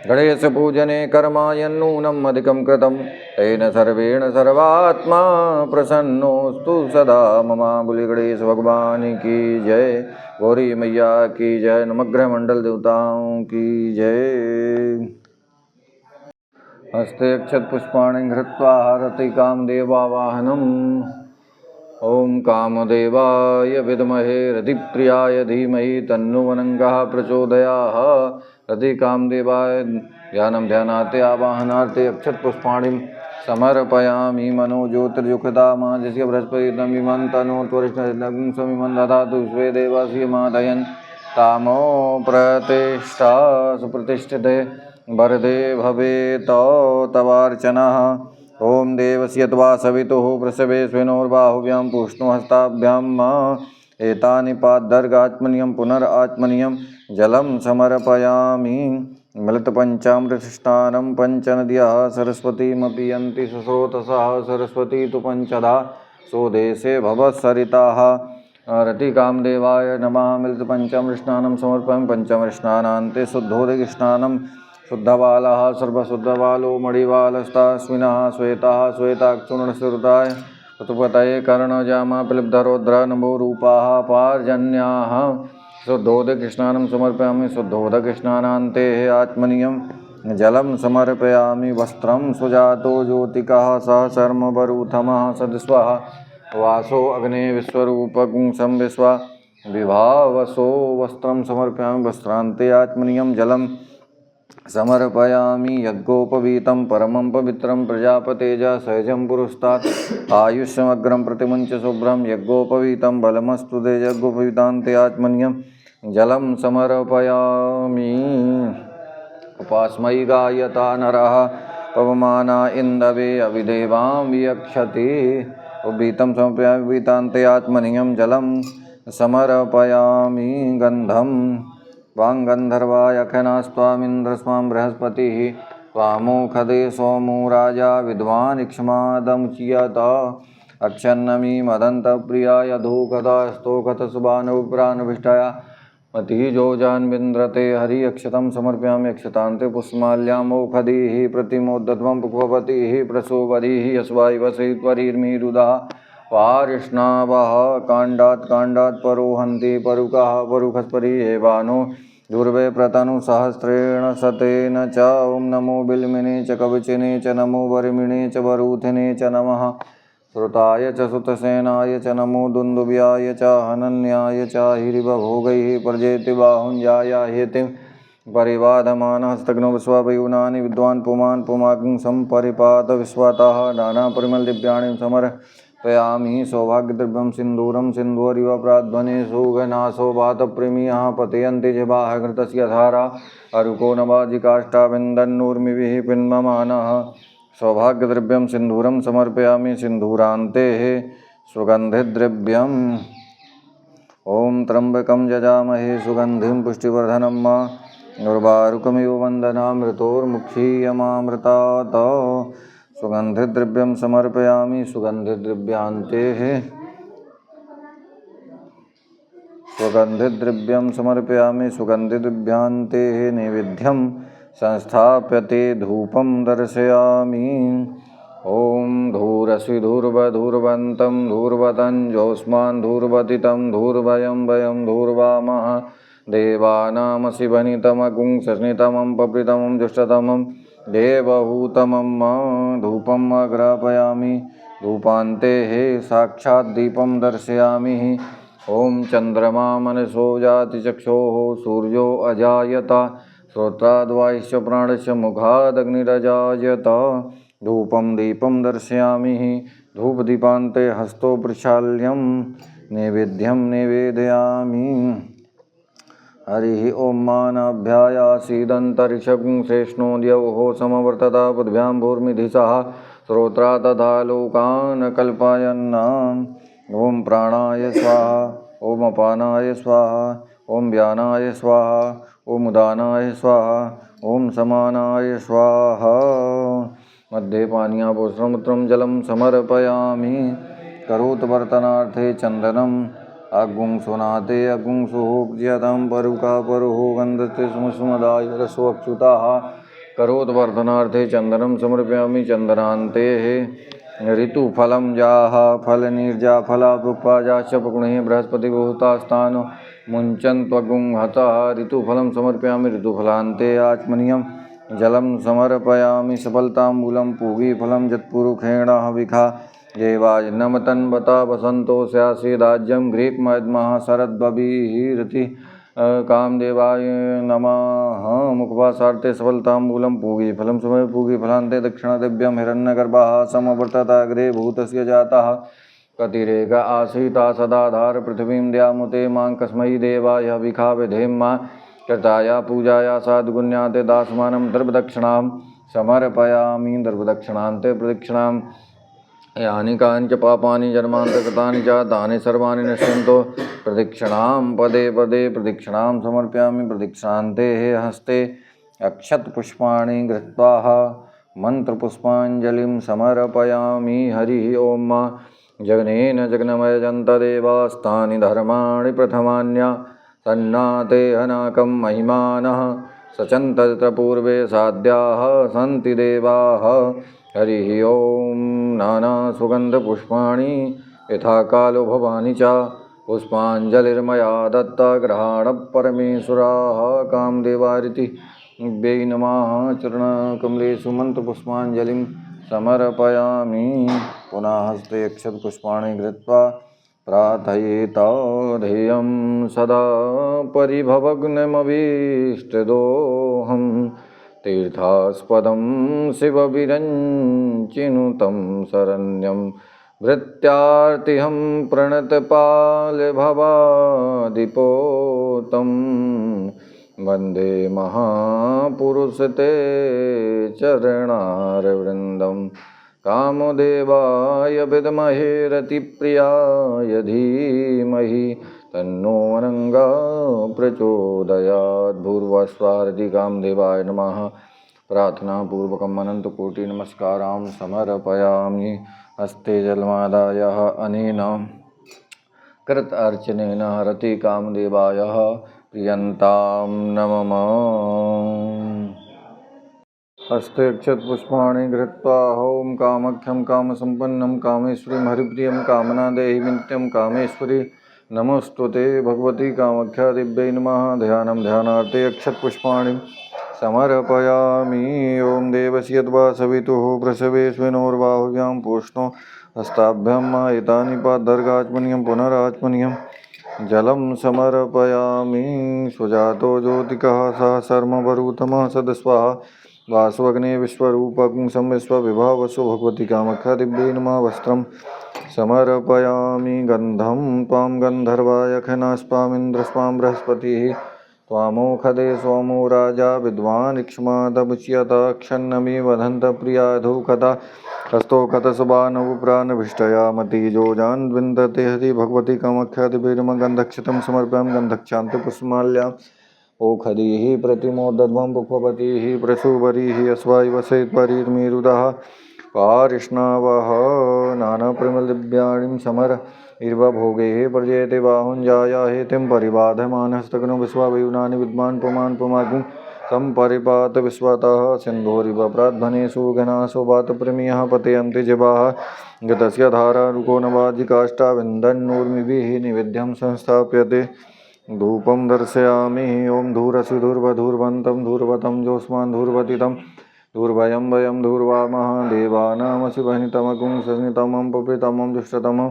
गणेशपूजने कर्मायन्नूनम् अधिकं कृतं तेन सर्वेण सर्वात्मा प्रसन्नोस्तु सदा मम। बोले गणेश भगवान की जय, गौरी मैया की जय, नवग्रहमण्डल देवताओं की जय। हस्ते अक्षतपुष्पाणि धृत्वा हरति कामदेवावाहनम्। ओम कामदेवाय विद्महे रतिप्रियाय धीमहि तन्नो वनङ्गः प्रचोदयात्। रति कामदेवाय ध्यानं ध्यानार्थे आवाहनार्थे अक्षतपुष्पाणि समर्पयामि। मनो ज्योतिर्युक्ता माजस्य बृहस्पतिर्दमिमं तनो त्वरिष्ठं समिमं ददातु स्वे देवास्य मादयन् तामो प्रतिष्ठा सुप्रतिष्ठिते वरदे भवेत् तवार्चनः। ओम देवस्य त्वा सवितुः वृषभे स्वेनोर्बाहुभ्यां पूष्णुहस्ताभ्याम् एतानि पादर्गात्मनीयं पुनरात्मनीयं जलं समर्पयामि। मृतपञ्चामृतस्नानं पञ्चनद्यः सरस्वतीमपि यन्ति सुस्रोतसः सरस्वती तु पञ्चधा स्वदेशे भवत्सरिताः। रति कामदेवाय नमः। मृतपञ्चामृतस्नानं समर्पयामि। पञ्चामृतस्नानान्ते शुद्धोदकस्नानं शुद्धबालः सर्वशुद्धबालो मणिबालस्तास्मिनः श्वेताः श्वेताक्षुर्णश्रुताय ऋतुपतये कर्णजामा पिलब्धरौद्र नभो रूपाः पार्जन्याः। शुद्धोदकस्नानं समर्पयामि। शुद्धोदकस्नानान्ते आत्मनीयं जलं समर्पयामि। वस्त्रं सुजातो ज्योतिकः सह शर्मवरूथमः सदस्वः वासो अग्ने विश्वरूपं विश्वा विभावसो वस्त्रं समर्पयामि वस्त्रान्ते आत्मनीयं जलं समर्पयामि यज्ञोपवीतं परमं पवित्रं प्रजापतेजा सहजं पुरस्तात् आयुष्यमग्रं प्रतिमुञ्च शुभ्रं यज्ञोपवीतं बलमस्तु ते यज्ञोपवीतान्ते आत्मनीयं जलं समर्पयामि उपास्मै गायता नरः पवमाना इन्दवे अविदेवां वियक्षति उपवीतं समर्पयामि वीतान्ते आत्मनीयं जलं समर्पयामि गन्धं वाङ्गन्धर्वाय खनास्त्वामिन्द्रस्वां बृहस्पतिः त्वामोखदे सोमो राजा विद्वान् इक्ष्मादमुच्यत अक्षन्नमी मदन्तप्रियाय धूकदा स्तोकतसुबानुप्राणविष्टाय मतिजोजान्विन्द्रते हरि अक्षतं समर्पयामि अक्षतान्ते पुष्माल्यामोखधीः प्रतिमोद्धध्वं पुष्पवतीः प्रसोवरीः यस्वायवसैत्वरीर्मीरुदः वारिष्णावः काण्डात् परोहन्ति परुकः परुखस्परि एवानो दुर्वे प्रतनु सहस्रेण शतेन च ॐ नमो बिल्मिने च कवचिने च नमो वरिमिणे च वरूथिने च नमः श्रुताय च सुतसेनाय च नमो दुन्दुभ्याय च हनन्याय च हिरिवभोगैः प्रजेति बाहुञ्जाय हेतिं परिवाधमानः हस्तघ्नो विश्वावयुनानि विद्वान् पुमान् पुमाग्ं सम्परिपात विश्वातः नानापरिमलदिव्याणि समर्पयामि सौभाग्यद्रव्यं सिन्दूरं सिन्धुरिव प्राध्वने सुघनासो वातप्रेमियः पतयन्ति जिह्वाः घृतस्य धारा अरुको नवाजिकाष्ठाविन्दन्नूर्मिभिः पिन्वमानः सौभाग्यद्रव्यं सिन्दूरं समर्पयामि सिन्दूरान्ते सुगन्धिद्रव्यम् ॐ त्र्यम्बकं यजामहे सुगन्धिं पुष्टिवर्धनं मा उर्वारुकमिव वन्दनामृतोर्मुक्षीयमामृतात् सुगन्धिद्रव्यं समर्पयामि सुगन्धिद्रव्यान्ते सुगन्धिद्रव्यं समर्पयामि सुगन्धिद्रव्यान्ते नैवेद्यं संस्थाप्यते धूपं दर्शयामि ॐ धूरसि धूर्वधूर्वन्तं धूर्वतं जोस्मान् धूर्वतितं धूर्वयं वयं धूर्वामः देवानामसि वनितमगुं सस्नितमं पप्रितमं जुष्टतमं देवहूतमं धूपम् अग्रापयामि धूपान्ते साक्षात् दीपं दर्शयामि ॐ चन्द्रमा मनसो जाति चक्षोः सूर्यो अजायत श्रोत्राद्वायुश्च प्राणश्च मुखादग्निरजायत धूपं दीपं दर्शयामि धूपदीपान्ते हस्तो प्रक्षाल्यं नैवेद्यं निवेदयामि हरिः ॐ मानाभ्यायासीदन्तरिक्षं श्रेष्ठो द्यौः समवर्तता पृथिव्यां भूर्मिधिसः श्रोत्रा तथा लोकान् कल्पयन् ॐ प्राणाय स्वाहा ॐ अपानाय स्वाहा ॐ व्यानाय स्वाहा ॐ उदानाय स्वाहा ॐ समानाय स्वाहा मध्ये पानीयापोषणमुत्रं जलं समर्पयामि करोत्वर्तनार्थे चन्दनम् अग्गुं सुनाते अग्गुं सुहोज्यतं परुका परुहो गन्धते सुमदाय रसोऽच्युताः करोत्वर्धनार्थे चन्दनं समर्पयामि चन्दनान्ते ऋतुफलं जाः फलनिर्जाफलापुप्पाजाश्च पकुणे बृहस्पतिगोहुतास्तान् मुञ्चन्त्वगुं हतः ऋतुफलं समर्पयामि ऋतुफलान्ते आचमनीयं जलं समर्पयामि सफलताम्बूलं पूगीफलं यत्पुरुषेणः विखा जैवाजनमतन्वता वसन्तो स्यासीदाज्यं ग्रीक्मद्मः शरद्भवीरति कामदेवाय नमः मुखवासार्थे सफलताम्बूलं पूगीफलं समय पूगीफलान्ते दक्षिणदिव्यं हिरण्यगर्भः समवर्तताग्रे भूतस्य जातः कतिरेक आसीता सदाधार पृथिवीं द्यामुते मां कस्मै देवाय विखा विधेम मा कृताया पूजाया साधुगुण्याते दासमानं दर्भदक्षिणां समर्पयामि दर्भदक्षिणान्ते प्रदक्षिणां यानि कानि च पापानि जन्मान्तकृतानि च तानि सर्वाणि नश्यन्तो प्रदक्षिणां पदे पदे प्रदक्षिणां समर्पयामि प्रदक्षिणान्ते हस्ते अक्षतपुष्पाणि घृत्वा मन्त्रपुष्पाञ्जलिं समर्पयामि हरिः ॐ जगनेन जगन्मयजन्तदेवास्तानि धर्माणि प्रथमान्या तन्नाते अनाकं महिमानः सचन्त तत्र पूर्वे साध्याः सन्ति देवाः हरिः ॐ नानासुगन्धपुष्पाणि यथा कालो भवानि च पुष्पाञ्जलिर्मया दत्ता ग्रहाणपरमेश्वराः कामदेवारिति वै नमः चरणकमलेषु मन्त्रपुष्पाञ्जलिं समर्पयामि पुनः हस्ते अक्षतपुष्पाणि घृत्वा प्रार्थयेत ध्येयं सदा परिभवग्नमभीष्टदोहं तीर्थास्पदं शिवविरञ्चिनुतं शरण्यं भृत्यार्तिहं प्रणतपालभवादिपोतं वन्दे महापुरुषते चरणारविन्दं कामदेवाय विद्महे रतिप्रियाय धीमहि तन्नो अनङ्गा प्रचोदयात्। भूर्भुवस्सुवः कामदेवाय नमः। प्रार्थनापूर्वकम् अनन्तकोटिनमस्कारां समर्पयामि। हस्ते जलमादाय अनेन कृत अर्चनेन हरति कामदेवाय प्रियन्तां नमः। हस्ते अक्षतपुष्पाणि गृहीत्वा ॐ कामाख्यं कामसम्पन्नं कामेश्वरीं हरिप्रियं कामनादेहि नित्यं कामेश्वरी नमोस्तुते भगवती कामाख्या दिव्यै नमः। ध्यानं ध्यानार्थे अक्षतपुष्पाणि समर्पयामि। ॐ देवस्य यद्वा सवितुः प्रसवेस्मिनोर्बाहुव्यां पूष्णो हस्ताभ्यां एतानि पादर्गाचमनीयं पुनराचमनीयं जलं समर्पयामि। सुजातो ज्योतिकः सह सर्वभरूतमः सदस्वाहा वासवग्ने विश्वरूपं विश्वविभावसु भगवती कामाख्या दिव्यै नमः। वस्त्रं समर्पयामि। गन्धं त्वां गन्धर्वायखनस्त्वामिन्द्रस्त्वां बृहस्पतिः त्वामोखदे सोमो राजा विद्वान् इक्ष्मादमुच्यत क्षन्नमि वदन्त प्रियाधुकथा हस्तोखतसबानवप्राणभिष्टया मतिजो जान्विन्दते हरि भगवती कामाख्या दिव्यै नमः। गन्धक्षतं समर्पयामि। गन्धक्षान्ते पुष्पमाल्याम् ओखदीः प्रतिमोदध्वं पुष्पवतीः प्रसूवरीः अस्वायव सैत्वरीर्मेरुदः पारिष्णावः नानापरिमलदिव्याणीं समर इर्वभोगैः प्रजयते बाहुञ्जाया हेतिं परिबाधमानहस्तग्नो विश्वावयुनानि विद्वान् पुमान् पुमागुं सम्परिपात विश्वतः सिन्धोरिव प्राध्वनेषु घनासो वातप्रेमियः पतयन्ति जिवाः गतस्य धारारुको नवाजिकाष्टाविन्दन्नूर्मिभिः निवेद्यं संस्थाप्यते। धूपं दर्शयामि। ॐ धूरसुधुर्वधूर्वन्तं धूर्वतं जोष्मान् धूर्वतितं धूर्वयं वयं धूर्वामः देवानामशिवहितमकुं सनितमं पपितमं दुष्टतमं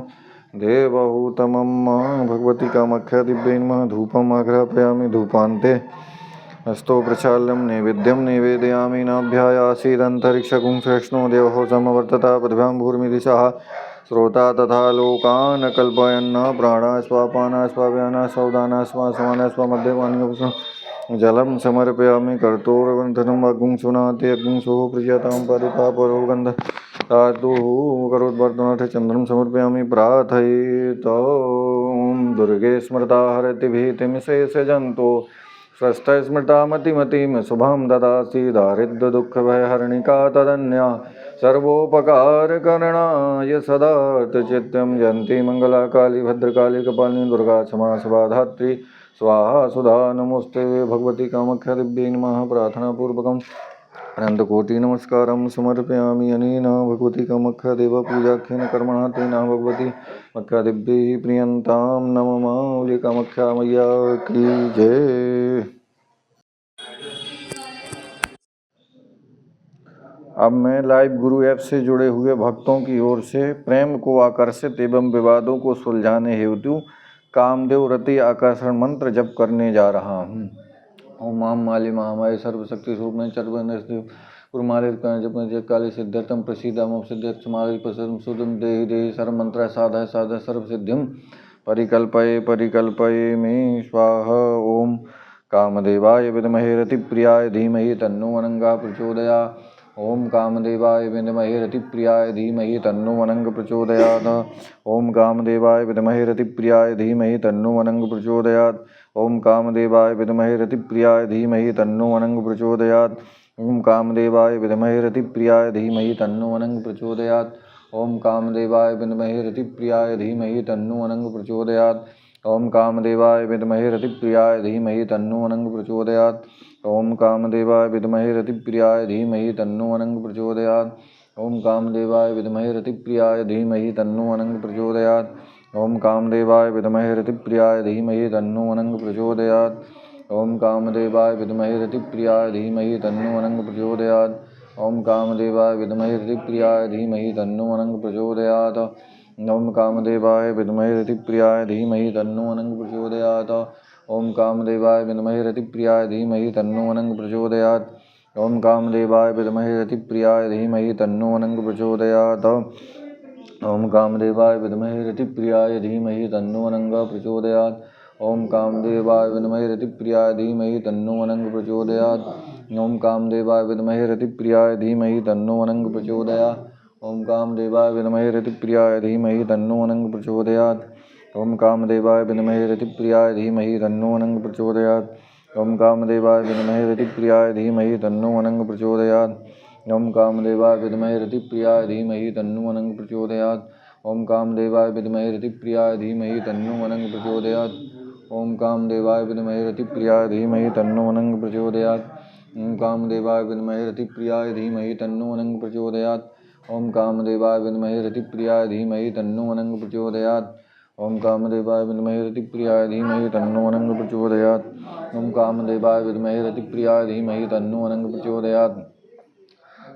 देवहूतमं भगवती कामाख्या दिव्यै नमः। धूपम् आघ्रापयामि। धूपान्ते हस्तो प्रचाल्यं नैवेद्यं निवेदयामि। नाभ्यायासीदन्तरिक्षगुं सहिष्णो देवो समवर्तता पद्भ्यां भूर्मिदिशः श्रोता तथा लोकान् कल्पयन् प्राणास्वापानास्वाव्यानास्वदानास्वासमानास्वमध्यमानिं जलं समर्पयामि। कर्तूरवन्धनं अग्निं अग्निशोः प्रियतां परिपापरो गन्धधातुः करोद्वर्तनाथ चन्द्रं समर्पयामि। प्रार्थयेत ॐ दुर्गे स्मृता हरति भीतिं शेषजन्तो स्वस्थ स्मृता मतिमतीं शुभं ददासि दारिद्र्यदुःखभयहरणिका तदन्या सर्वोपकारकरणाय सदार्थचित्तं जयन्ती मंगला काली भद्रकाली कपालिनी दुर्गा क्षमा शिवा धात्री स्वाहा सुधा नमोस्ते भगवती कामाख्या दिव्यै नमः। प्रार्थनापूर्वकम् अनन्तकोटि नमस्कारं समर्पयामि। अनेन भगवती कामाख्या देव पूजाख्येन कर्मणा तेन भगवती कामाख्या दिव्यै प्रियन्तां नमः। बोलिए कामाख्या मैया की जय। अब मैं लाइव गुरु ऐप से जुड़े हुए भक्तों की ओर से प्रेम को आकर्षित एवं विवादों को सुलझाने हेतु कामदेव रति आकर्षण मंत्र जप करने जा रहा हूँ। ओम माम माली महामाय सर्वशक्ति स्वरूप में चर्वनस्देव गुरुमालिर जप काली सिद्ध्यर्थम प्रसीदम सिद्ध्यक्षमाली प्रसदम सुदम देहि देहि सर्व मंत्र साधय साधय सर्व सिद्धिम परिकल्पये परिकल्पये मे स्वाहा। ओम कामदेवाय विद्महे रतिप्रियाय धीमहि तन्नो अनंगा प्रचोदयात्। ओम कामदेवाय विद्महे रतिप्रियाय धीमहि तन्नो अनंग प्रचोदयात्। ओम कामदेवाय विद्महे रतिप्रियाय धीमहि तन्नो अनंग प्रचोदयात्। ओम कामदेवाय विद्महे रतिप्रियाय धीमहि तन्नो अनंग प्रचोदयात्। ओम कामदेवाय विद्महे रतिप्रियाय धीमहि तन्नो अनंग प्रचोदयात्। ओम कामदेवाय विद्महे रतिप्रियाय धीमहि तन्नो अनंग प्रचोदयात्। ओम कामदेवाय विद्महे रतिप्रियाय धीमहि तन्नो अनंग प्रचोदयात्। ओम कामदेवाय विद्महे रतिप्रियाय धीमहि तन्नो अनंग प्रचोदयात्। ओम कामदेवाय विद्महे रतिप्रियाय धीमहि तन्नो अनंग प्रचोदयात्। ओम कामदेवाय विद्महे रतिप्रियाय धीमहि तन्नो अनंग प्रचोदयात्। ओम कामदेवाय विद्महे रतिप्रियाय धीमहि तन्नो अनंग प्रचोदयात्। ओम कामदेवाय विद्महे रतिप्रियाय धीमहि तन्नो अनंग प्रचोदयात्। ओम कामदेवाय विद्महे रतिप्रियाय धीमहि तन्नो अनंग प्रचोदयात्। ओम कामदेवाय विद्महे रतिप्रियाय धीमहि तन्नो अनंग प्रचोदयात्। ओम कामदेवाय विद्महे रतिप्रियाय धीमहि तन्नो अनंग प्रचोदयात्। ओम कामदेवाय विद्महे रतिप्रियाय धीमहि तन्नो अनंग प्रचोदयात्। ओम कामदेवाय विद्महे रतिप्रियाय धीमहि तन्नो अनंग प्रचोदयात्। ओम कामदेवाय विद्महे रतिप्रियाय धीमहि तन्नो अनंग प्रचोदयात्। ओम कामदेवाय विद्महे रतिप्रियाय धीमहि तन्नो अनंग प्रचोदयात्। ओम कामदेवाय विद्महे रतिप्रियाय धीमहि तन्नो अनंग प्रचोदयात्। ओम कामदेवाय विद्महे रतिप्रियाय धीमहि तन्नो अनंग प्रचोदयात्। ओम कामदेवाय विद्महे रतिप्रियाय धीमहि तन्नो अनंग प्रचोदयात्। ओम कामदेवाय विद्महे रतिप्रियाय धीमहि तन्नो अनंग प्रचोदयात्। ओम कामदेवाय विद्महे रतिप्रियाय धीमहि तन्नो अनंग प्रचोदयात्। ओम कामदेवाय विद्महे रतिप्रियाय धीमहि तन्नो अनंग प्रचोदयात्। ओम कामदेवाय विद्महे रतिप्रियाय धीमहि तन्नो अनंग प्रचोदयात्। ओम कामदेवाय विद्महे रतिप्रियाय धीमहि तन्नो अनंग प्रचोदयात्।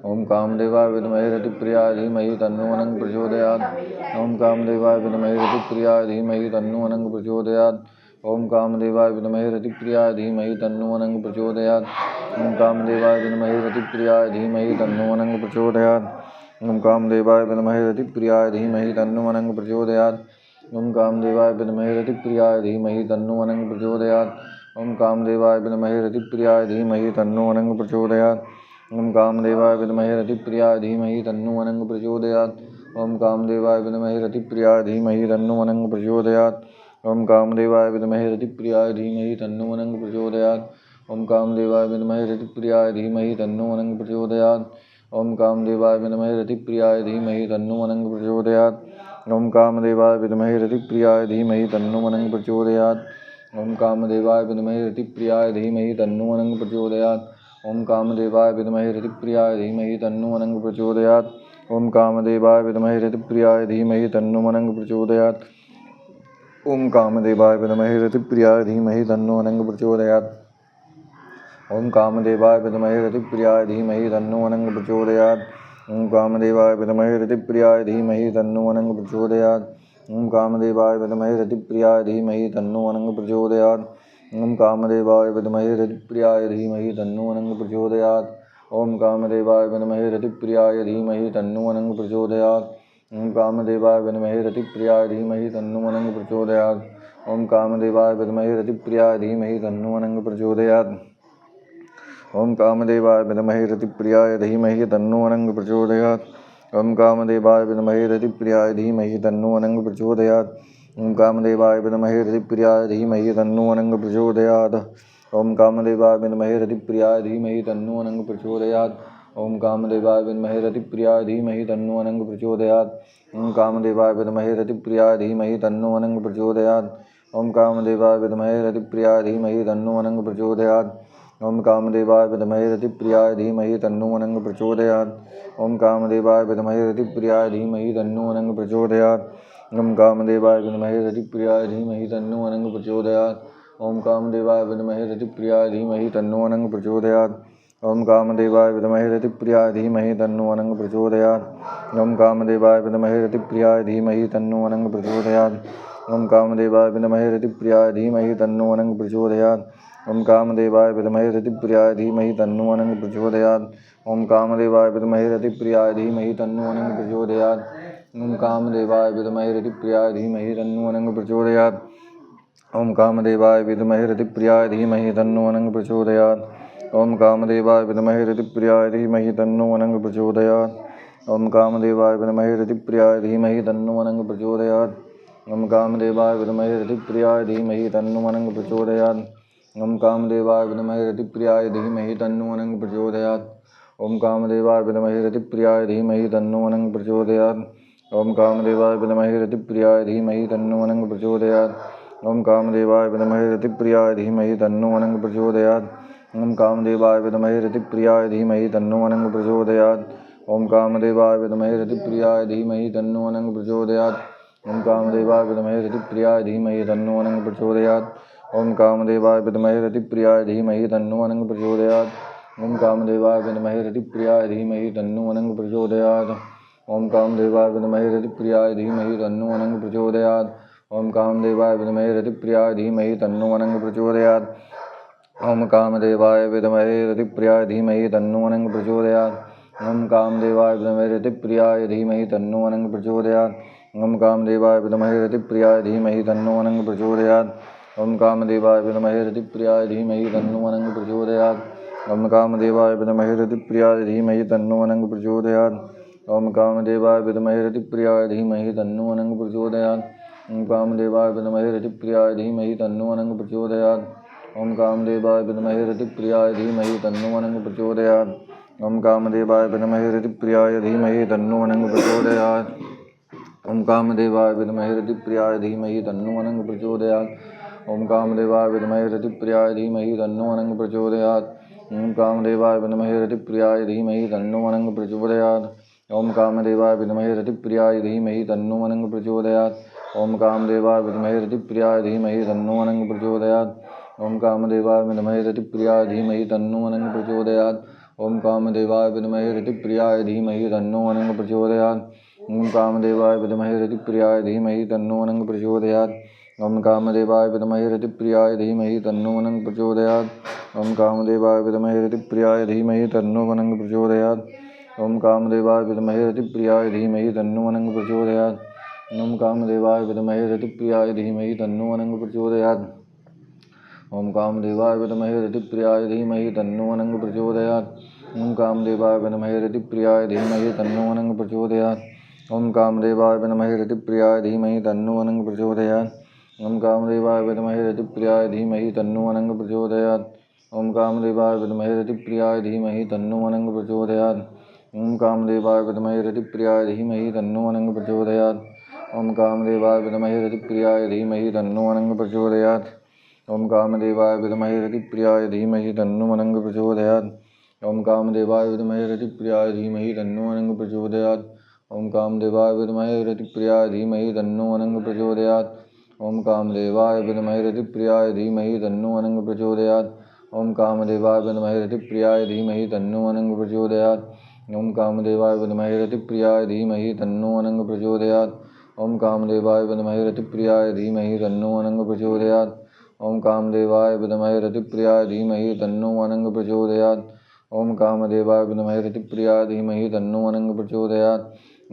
ओम कामदेवाय विद्महे रतिप्रियाय धीमहि तन्नो अनंग प्रचोदयात्। ओम कामदेवाय विद्महे रतिप्रियाय धीमहि तन्नो अनंग प्रचोदयात्। ओम कामदेवाय विद्महे रतिप्रियाय धीमहि तन्नो अनंग प्रचोदयात्। ओम कामदेवाय विद्महे रतिप्रियाय धीमहि तन्नो अनंग प्रचोदयात्। ओम कामदेवाय विद्महे रतिप्रियाय धीमहि तन्नो अनंग प्रचोदयात्। ओम कामदेवाय विद्महे रतिप्रियाय धीमहि तन्नो अनंग प्रचोदयात्। ओम कामदेवाय विद्महे रतिप्रियाय धीमहि तन्नो अनंग प्रचोदयात्। ओम कामदेवाय विद्महे रतिप्रियाय धीमहि तन्नो अनंग प्रचोदयात्। ओम कामदेवाय विद्महे रतिप्रियाय धीमहि तन्नो अनंग प्रचोदयात्। ओम कामदेवाय विद्महे रतिप्रियाय धीमहि तन्नो अनंग प्रचोदयात्। ओम कामदेवाय विद्महे रतिप्रियाय धीमहि तन्नो अनंग प्रचोदयात्। ओम कामदेवाय विद्महे रतिप्रियाय धीमहि तन्नो अनंग प्रचोदयात्। ओम कामदेवाय विद्महे रतिप्रियाय धीमहि तन्नो अनंग प्रचोदयात्। ओम कामदेवाय विद्महे रतिप्रियाय धीमहि तन्नो अनंग प्रचोदयात्। ओम कामदेवाय विद्महे रतिप्रियाय धीमहि तन्नो अनंग प्रचोदयात्। ओम कामदेवाय विद्महे रतिप्रियाय धीमहि तन्नो अनंग प्रचोदयात्। ओम कामदेवाय विद्महे रतिप्रियाय धीमहि तन्नो अनंग प्रचोदयात्। ओम कामदेवाय विद्महे रतिप्रियाय धीमहि तन्नो अनंग प्रचोदयात्। ओम कामदेवाय विद्महे रतिप्रियाय धीमहि तन्नो अनंग प्रचोदयात्। ओम कामदेवाय विद्महे रतिप्रियाय धीमहि तन्नो अनंग प्रचोदयात्। ओम कामदेवाय विद्महे रतिप्रियाय धीमहि तन्नो अनंग प्रचोदयात्। ओम कामदेवाय विद्महे रतिप्रियाय धीमहि तन्नो अनंग प्रचोदयात्। ओम कामदेवाय विद्महे रतिप्रियाय धीमहि तन्नो अनंग प्रचोदयात्। ओम कामदेवाय विद्महे रतिप्रियाय धीमहि तन्नो अनंग प्रचोदयात्। ओम कामदेवाय विद्महे रतिप्रियाय धीमहि तन्नो अनंग प्रचोदयात्। ओम कामदेवाय विद्महे रतिप्रियाय धीमहि तन्नो अनंग प्रचोदयात्। ओम कामदेवाय विद्महे रतिप्रियाय धीमहि तन्नो अनंग प्रचोदयात्। ओम कामदेवाय विद्महे रतिप्रियाय धीमहि तन्नो अनंग प्रचोदयात्। ओम कामदेवाय विद्महे रतिप्रियाय धीमहि तन्नो अनंग प्रचोदयात्। ओम कामदेवाय विद्महे रतिप्रियाय धीमहि तन्नो अनंग प्रचोदयात्। ओम कामदेवाय विद्महे रतिप्रियाय धीमहि तन्नो अनंग प्रचोदयात्। ओम कामदेवाय विद्महे रतिप्रियाय धीमहि तन्नो अनंग प्रचोदयात्। ओम कामदेवाय विद्महे रतिप्रियाय धीमहि तन्नो अनंग प्रचोदयात्। ओम कामदेवाय विद्महे रतिप्रियाय धीमहि तन्नो अनंग प्रचोदयात्। ओम कामदेवाय विद्महे रतिप्रियाय धीमहि तन्नो अनंग प्रचोदयात्। ओम कामदेवाय विद्महे रतिप्रियाय धीमहि तन्नो अनंग प्रचोदयात्। ओम कामदेवाय विद्महे रतिप्रियाय धीमहि तन्नो अनंग प्रचोदयात्। ओम कामदेवाय विद्महे रतिप्रियाय धीमहि तन्नो अनंग प्रचोदयात्। ओम कामदेवाय विद्महे रतिप्रियाय धीमहि तन्नो अनंग प्रचोदयात्। ओम कामदेवाय विद्महे रतिप्रियाय धीमहि तन्नो अनंग प्रचोदयात्। ओम कामदेवाय विद्महे रतिप्रियाय धीमहि तन्नो अनंग प्रचोदयात्। ओम कामदेवाय विद्महे रतिप्रियाय धीमहि तन्नो अनंग प्रचोदयात्। ओम कामदेवाय विद्महे रतिप्रियाय धीमहि तन्नो अनंग प्रचोदयात्। ओम कामदेवाय विद्महे रतिप्रियाय धीमहि तन्नो अनंग प्रचोदयात्। ओम कामदेवाय विद्महे रतिप्रियाय धीमहि तन्नो अनंग प्रचोदयात्। ओम कामदेवाय विद्महे रतिप्रियाय धीमहि तन्नो अनंग प्रचोदयात्। ओम कामदेवाय विद्महे रतिप्रियाय धीमहि तन्नो अनंग प्रचोदयात्। ओम कामदेवाय विद्महे रतिप्रियाय धीमहि तन्नो अनंग प्रचोदयात्। ओम कामदेवाय विद्महे रतिप्रियाय धीमहि तन्नो अनंग प्रचोदयात्। ओम कामदेवाय विद्महे रतिप्रियाय धीमहि तन्नो अनंग प्रचोदयात्। ओम कामदेवाय विद्महे रतिप्रियाय धीमहि तन्नो अनंग प्रचोदयात्। ओम कामदेवाय विद्महे रतिप्रियाय धीमहि तन्नो अनंग प्रचोदयात्। ओम कामदेवाय विद्महे रतिप्रियाय धीमहि तन्नो अनंग प्रचोदयात्। ओम कामदेवाय विद्महे रतिप्रियाय धीमहि तन्नो अनंग प्रचोदयात्। ओम कामदेवाय विद्महे रतिप्रियाय धीमहि तन्नो अनंग प्रचोदयात्। ओम कामदेवाय विद्महे रतिप्रियाय धीमहि तन्नो अनंग प्रचोदयात्। ओम कामदेवाय विद्महे रतिप्रियाय धीमहि तन्नो अनंग प्रचोदयात्। ओम कामदेवाय विद्महे रतिप्रियाय धीमहि तन्नो अनंग प्रचोदयात्। ओम कामदेवाय विद्महे रतिप्रियाय धीमहि तन्नो अनंग प्रचोदयात्। ओम कामदेवाय विद्महे रतिप्रियाय धीमहि तन्नो अनंग प्रचोदयात्। ओम कामदेवाय विद्महे रतिप्रियाय धीमहि तन्नो अनंग प्रचोदयात्। ओम कामदेवाय विद्महे रतिप्रियाय धीमहि तन्नो अनंग प्रचोदयात्। ओम कामदेवाय विद्महे रतिप्रियाय धीमहि तन्नो अनंग प्रचोदयात्। ओम कामदेवाय विद्महे रतिप्रियाय धीमहि तन्नो अनंग प्रचोदयात्। ओम कामदेवाय विद्महे रतिप्रियाय धीमहि तन्नो अनंग प्रचोदयात्। ओम कामदेवाय विद्महे रतिप्रियाय धीमहि तन्नो अनंग प्रचोदयात्। ओम कामदेवाय विद्महे रतिप्रियाय धीमहि तन्नो अनंग प्रचोदयात्। ओम कामदेवाय विद्महे रतिप्रियाय धीमहि तन्नो अनंग प्रचोदयात्। ओम कामदेवाय विद्महे रतिप्रियाय धीमहि तन्नो अनंग प्रचोदयात्। ओम कामदेवाय विद्महे रतिप्रियाय धीमहि तन्नो अनंग प्रचोदयात्। ओम कामदेवाय विद्महे रतिप्रियाय धीमहि तन्नो अनंग प्रचोदयात्। ओम कामदेवाय विद्महे रतिप्रियाय धीमहि तन्नो अनंग प्रचोदयात्। ओम कामदेवाय विद्महे रतिप्रियाय धीमहि तन्नो अनंग प्रचोदयात्। ओम कामदेवाय विद्महे रतिप्रियाय धीमहि तन्नो अनंग प्रचोदयात्। ओम कामदेवाय विद्महे रतिप्रियाय धीमहि तन्नो अनंग प्रचोदयात्। ओम कामदेवाय विद्महे रतिप्रियाय धीमहि तन्नो अनंग प्रचोदयात्। ओम कामदेवाय विद्महे रतिप्रियाय धीमहि तन्नो अनंग प्रचोदयात्। ओम कामदेवाय विद्महे रतिप्रियाय धीमहि तन्नो अनंग प्रचोदयात्। ओम कामदेवाय विद्महे रतिप्रियाय धीमहि तन्नो अनंग प्रचोदयात्। ओम कामदेवाय विद्महे रतिप्रियाय धीमहि तन्नो अनंग प्रचोदयात्। ओम कामदेवाय विद्महे रतिप्रियाय धीमहि तन्नो अनंग प्रचोदयात्। ओम कामदेवाय विद्महे रतिप्रियाय धीमहि तन्नो अनंग प्रचोदयात्। ओम कामदेवाय विद्महे रतिप्रियाय धीमहि तन्नो अनंग प्रचोदयात्। ओम कामदेवाय विद्महे रतिप्रियाय धीमहि तन्नो अनंग प्रचोदयात्। ओम कामदेवाय विद्महे रतिप्रियाय धीमहि तन्नो अनंग प्रचोदयात्। ओम कामदेवाय विद्महे रतिप्रियाय धीमहि तन्नो अनंग प्रचोदयात्। ओम कामदेवाय विद्महे रतिप्रियाय धीमहि तन्नो अनंग प्रचोदयात्। ओम कामदेवाय विद्महे रतिप्रियाय धीमहि तन्नो अनंग प्रचोदयात्। ओम कामदेवाय विद्महे रतिप्रियाय धीमहि तन्नो अनंग प्रचोदयात्। ओम कामदेवाय विद्महे रतिप्रियाय धीमहि तन्नो अनंग प्रचोदयात्। ओम कामदेवाय विद्महे रतिप्रियाय धीमहि तन्नो अनंग प्रचोदयात्। ओम कामदेवाय विद्महे रतिप्रियाय धीमहि तन्नो अनंग प्रचोदयात्। ओम कामदेवाय विद्महे रतिप्रियाय धीमहि तन्नो अनंग प्रचोदयात्। ओम कामदेवाय विद्महे रतिप्रियाय धीमहि तन्नो अनंग प्रचोदयात्। ओम कामदेवाय विद्महे रतिप्रियाय धीमहि तन्नो अनंग प्रचोदयात्।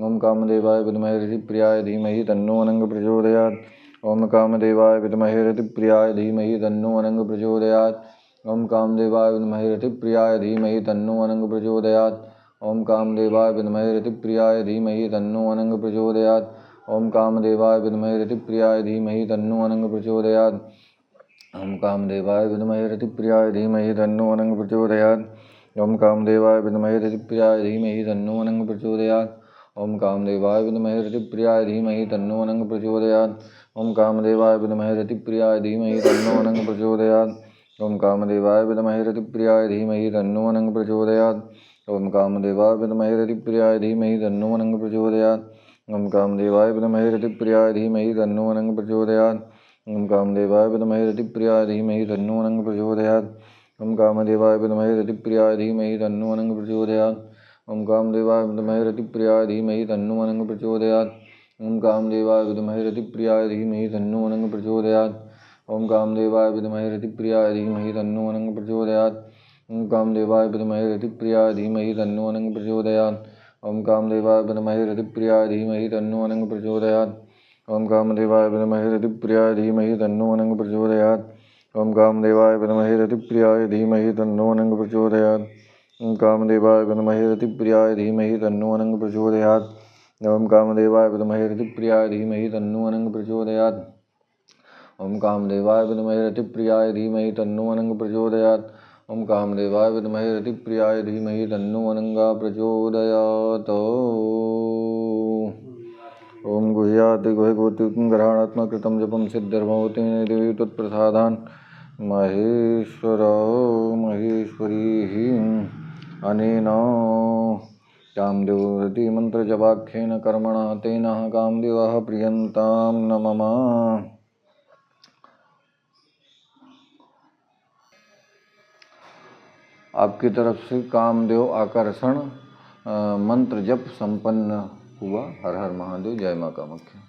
ओम कामदेवाय विद्महे रतिप्रियाय धीमहि तन्नो अनंग प्रचोदयात्। ओम कामदेवाय विद्महे रतिप्रियाय धीमहि तन्नो अनंग प्रचोदयात्। ओम कामदेवाय विद्महे रतिप्रियाय धीमहि तन्नो अनंग प्रचोदयात्। ओम कामदेवाय विद्महे रतिप्रियाय धीमहि तन्नो अनंग प्रचोदयात्। ओम कामदेवाय विद्महे रतिप्रियाय धीमहि तन्नो अनंग प्रचोदयात्। ओम कामदेवाय विद्महे रतिप्रियाय धीमहि तन्नो अनंग प्रचोदयात्। ओम कामदेवाय विद्महे रतिप्रियाय धीमहि तन्नो अनंग प्रचोदयात्। ओम कामदेवाय विद्महे रतिप्रियाय धीमहि तन्नो अनंग प्रचोदयात्। ओम कामदेवाय विद्महे रतिप्रियाय धीमहि तन्नो अनंग प्रचोदयात्। ओम कामदेवाय विद्महे रतिप्रियाय धीमहि तन्नो अनंग प्रचोदयात्। ओम कामदेवाय विद्महे रतिप्रियाय धीमहि तन्नो अनंग प्रचोदयात्। ओम कामदेवाय विद्महे रतिप्रियाय धीमहि तन्नो अनंग प्रचोदयात्। ओम कामदेवाय विद्महे रतिप्रियाय धीमहि तन्नो अनंग प्रचोदयात्। ओम कामदेवाय विद्महे रतिप्रियाय धीमहि तन्नो अनंग प्रचोदयात्। ओम कामदेवाय विद्महे रतिप्रियाय धीमहि तन्नो अनंग प्रचोदयात्। ओम कामदेवाय विद्महे रतिप्रियाय धीमहि तन्नो अनंग प्रचोदयात्। ओम कामदेवाय विद्महे रतिप्रियाय धीमहि तन्नो अनंग प्रचोदयात्। ओम कामदेवाय विद्महे रतिप्रियाय धीमहि तन्नो अनंग प्रचोदयात्। ओम कामदेवाय विद्महे रतिप्रियाय धीमहि तन्नो अनंग प्रचोदयात्। ओम कामदेवाय विद्महे रतिप्रियाय धीमहि तन्नो अनंग प्रचोदयात्। ओम कामदेवाय विद्महे रतिप्रियाय धीमहि तन्नो अनंग प्रचोदयात्। ओम कामदेवाय विद्महे रतिप्रियाय धीमहि तन्नो अनंग प्रचोदयात्। ओम कामदेवाय विद्महे रतिप्रियाय धीमहि तन्नो अनंग प्रचोदयात्। ओम कामदेवाय विद्महे रतिप्रियाय धीमहि तन्नो अनंग प्रचोदयात्। ओम गुह्यात् गुह्यगोत्युक्तं ग्रहणात्मकृतं जपं सिद्धिर्भवति देवी त्वत्प्रसादान् महेश्वरो महेश्वरीः अनेन कामदेवव्रती मंत्रजपाख्येन कर्मणा तेन कामदेवः प्रियन्तां न मम। आपकी तरफ से कामदेव आकर्षण मंत्र जप संपन्न। हुआ। हर हर महादेव, जय माँ कामाख्या।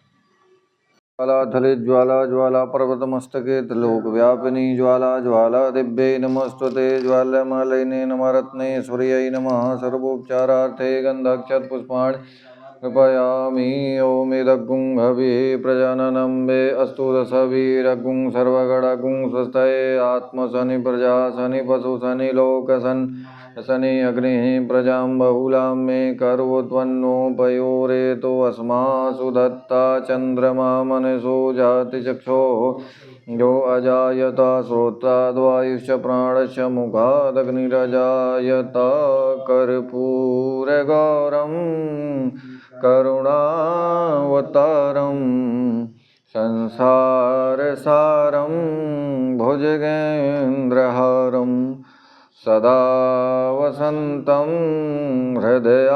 ज्वालाथले ज्वाला ज्वाला पर्वतमस्तके त्रिलोक व्यापिनी ज्वाला ज्वाला दिव्यै नमस्तुते ज्वालामालिने नमरत्नेश्वर्यै नमः। सर्वोपचारार्थे गन्धाक्षरपुष्पाणि कृपयामि। ओमिदग्गुं हविः प्रजननं वे अस्तु दशभिरग्गुं सर्वगणगुं स्वस्तये आत्मशनि प्रजा शनि पशु शनि लोक शनि अग्निः प्रजां बहुलां मे करोत्वन्नो पयोरेतो अस्मासु दत्ता चन्द्रमा मनसो जाति चक्षोः यो अजायत श्रोत्राद्वायुश्च प्राणश्च मुखादग्निरजायत कर्पूरगौरं करुणावतारं संसारसारं भुजगेन्द्रहारं सदा वसन्तं हृदयारविन्दे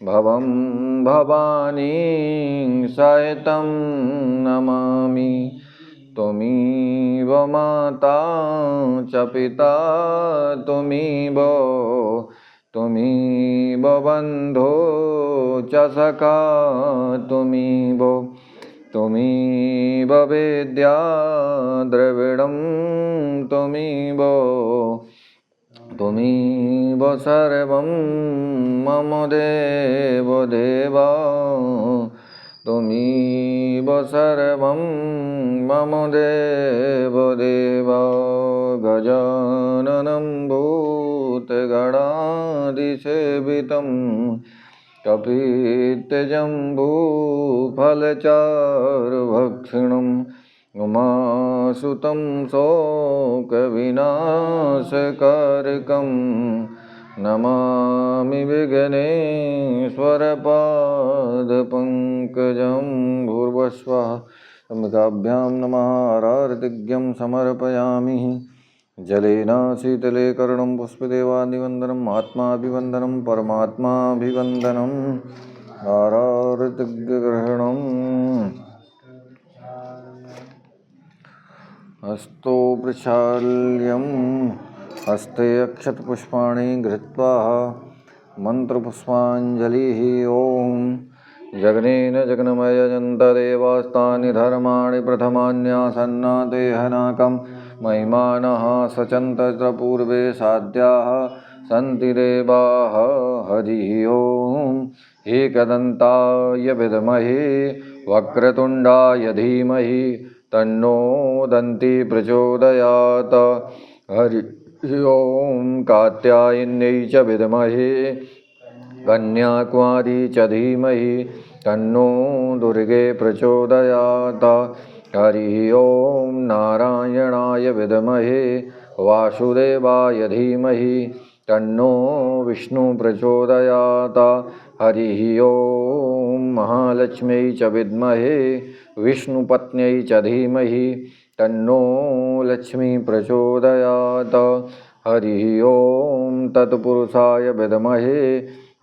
भवं भवानी सहितं नमामि। त्वमेव माता च पिता त्वमेव बन्धो च सखा त्वमेव वेद्या द्रविडं त्वमेव सर्वं मम देवदेवा त्वमेव सर्वं मम देवदेवा। गजाननं भूतगणाधिसेवितं कपित्थजम्बूफलचारुभक्षिणं उमासुतं शोकविनाशकारकं नमामि विघ्नेश्वरपादपङ्कजं। भूर्भुवस्सुवः अंबिकाभ्यां नमः। आरार्तिज्ञं समर्पयामि। जलेन शीतले कर्णं पुष्पदेवादिवन्दनम् आत्माभिवन्दनं परमात्माभिवन्दनम् आरार्तिग्रहणम्। हस्तो प्रक्षाल्यं हस्ते अक्षतपुष्पाणि गृहीत्वा मन्त्रपुष्पाञ्जलिः। ॐ जगनेन जगन्मयजन्तदेवास्तानि धर्माणि प्रथमान्यासन्नादेहनाकं महिमानः सचन्त पूर्वे साध्याः सन्ति देवाः। हरिः ॐ एकदन्ताय विद्महे वक्रतुण्डाय धीमहि तन्नो दन्ती प्रचोदयात्। हरिः ॐ कात्यायन्यै च विद्महे कन्याकुमारी च धीमहि तन्नो दुर्गे प्रचोदयात्। हरिः ॐ नारायणाय विद्महे वासुदेवाय धीमहि तन्नो विष्णु प्रचोदयात्। हरिः ॐ महालक्ष्म्यै च विद्महे विष्णुपत्न्यै च धीमहि तन्नो लक्ष्मी प्रचोदयात्। हरिः ॐ तत्पुरुषाय विद्महे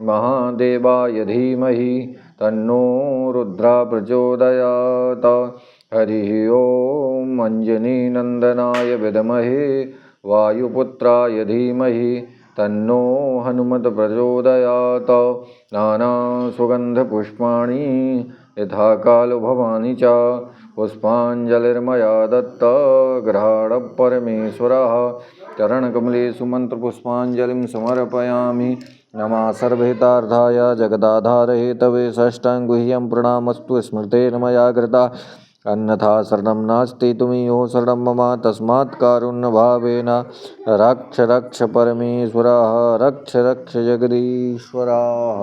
महादेवाय धीमहि तन्नो रुद्रा प्रचोदयात्। हरिः ॐ अञ्जनीनन्दनाय विद्महे वायुपुत्राय धीमहि तन्नो हनुमत् प्रचोदयात्। नानासुगन्धपुष्पाणि यथा कालो भवानि च पुष्पाञ्जलिर्मया दत्त गृहाण परमेश्वरः। चरणकमलेषु मन्त्रपुष्पाञ्जलिं समर्पयामि। नमः सर्वहितार्थाय जगदाधारहेतवे षष्ठाङ्गुह्यं प्रणामस्तु स्मृतेन मया कृता अन्यथा शरणं नास्ति। त्वमेव शरणं मम तस्मात् कारुण्यभावेन रक्ष रक्ष परमेश्वरः रक्ष रक्ष जगदीश्वरः।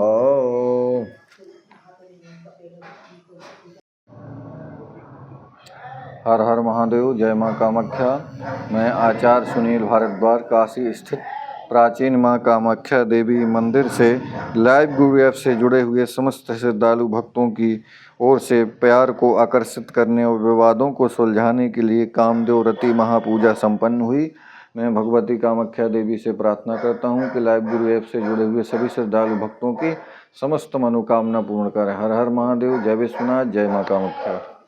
हर हर महादेव, जय माँ कामाख्या। मैं आचार्य सुनील भारद्वाज काशी स्थित प्राचीन माँ कामाख्या देवी मंदिर से लाइव गुरु ऐप से जुड़े हुए समस्त श्रद्धालु भक्तों की ओर से प्यार को आकर्षित करने और विवादों को सुलझाने के लिए कामदेव रति महापूजा संपन्न हुई। मैं भगवती कामाख्या देवी से प्रार्थना करता हूँ कि लाइव गुरु ऐप से जुड़े हुए सभी श्रद्धालु भक्तों की समस्त मनोकामना पूर्ण करें। हर हर महादेव, जय विश्वनाथ, जय माँ कामाख्या।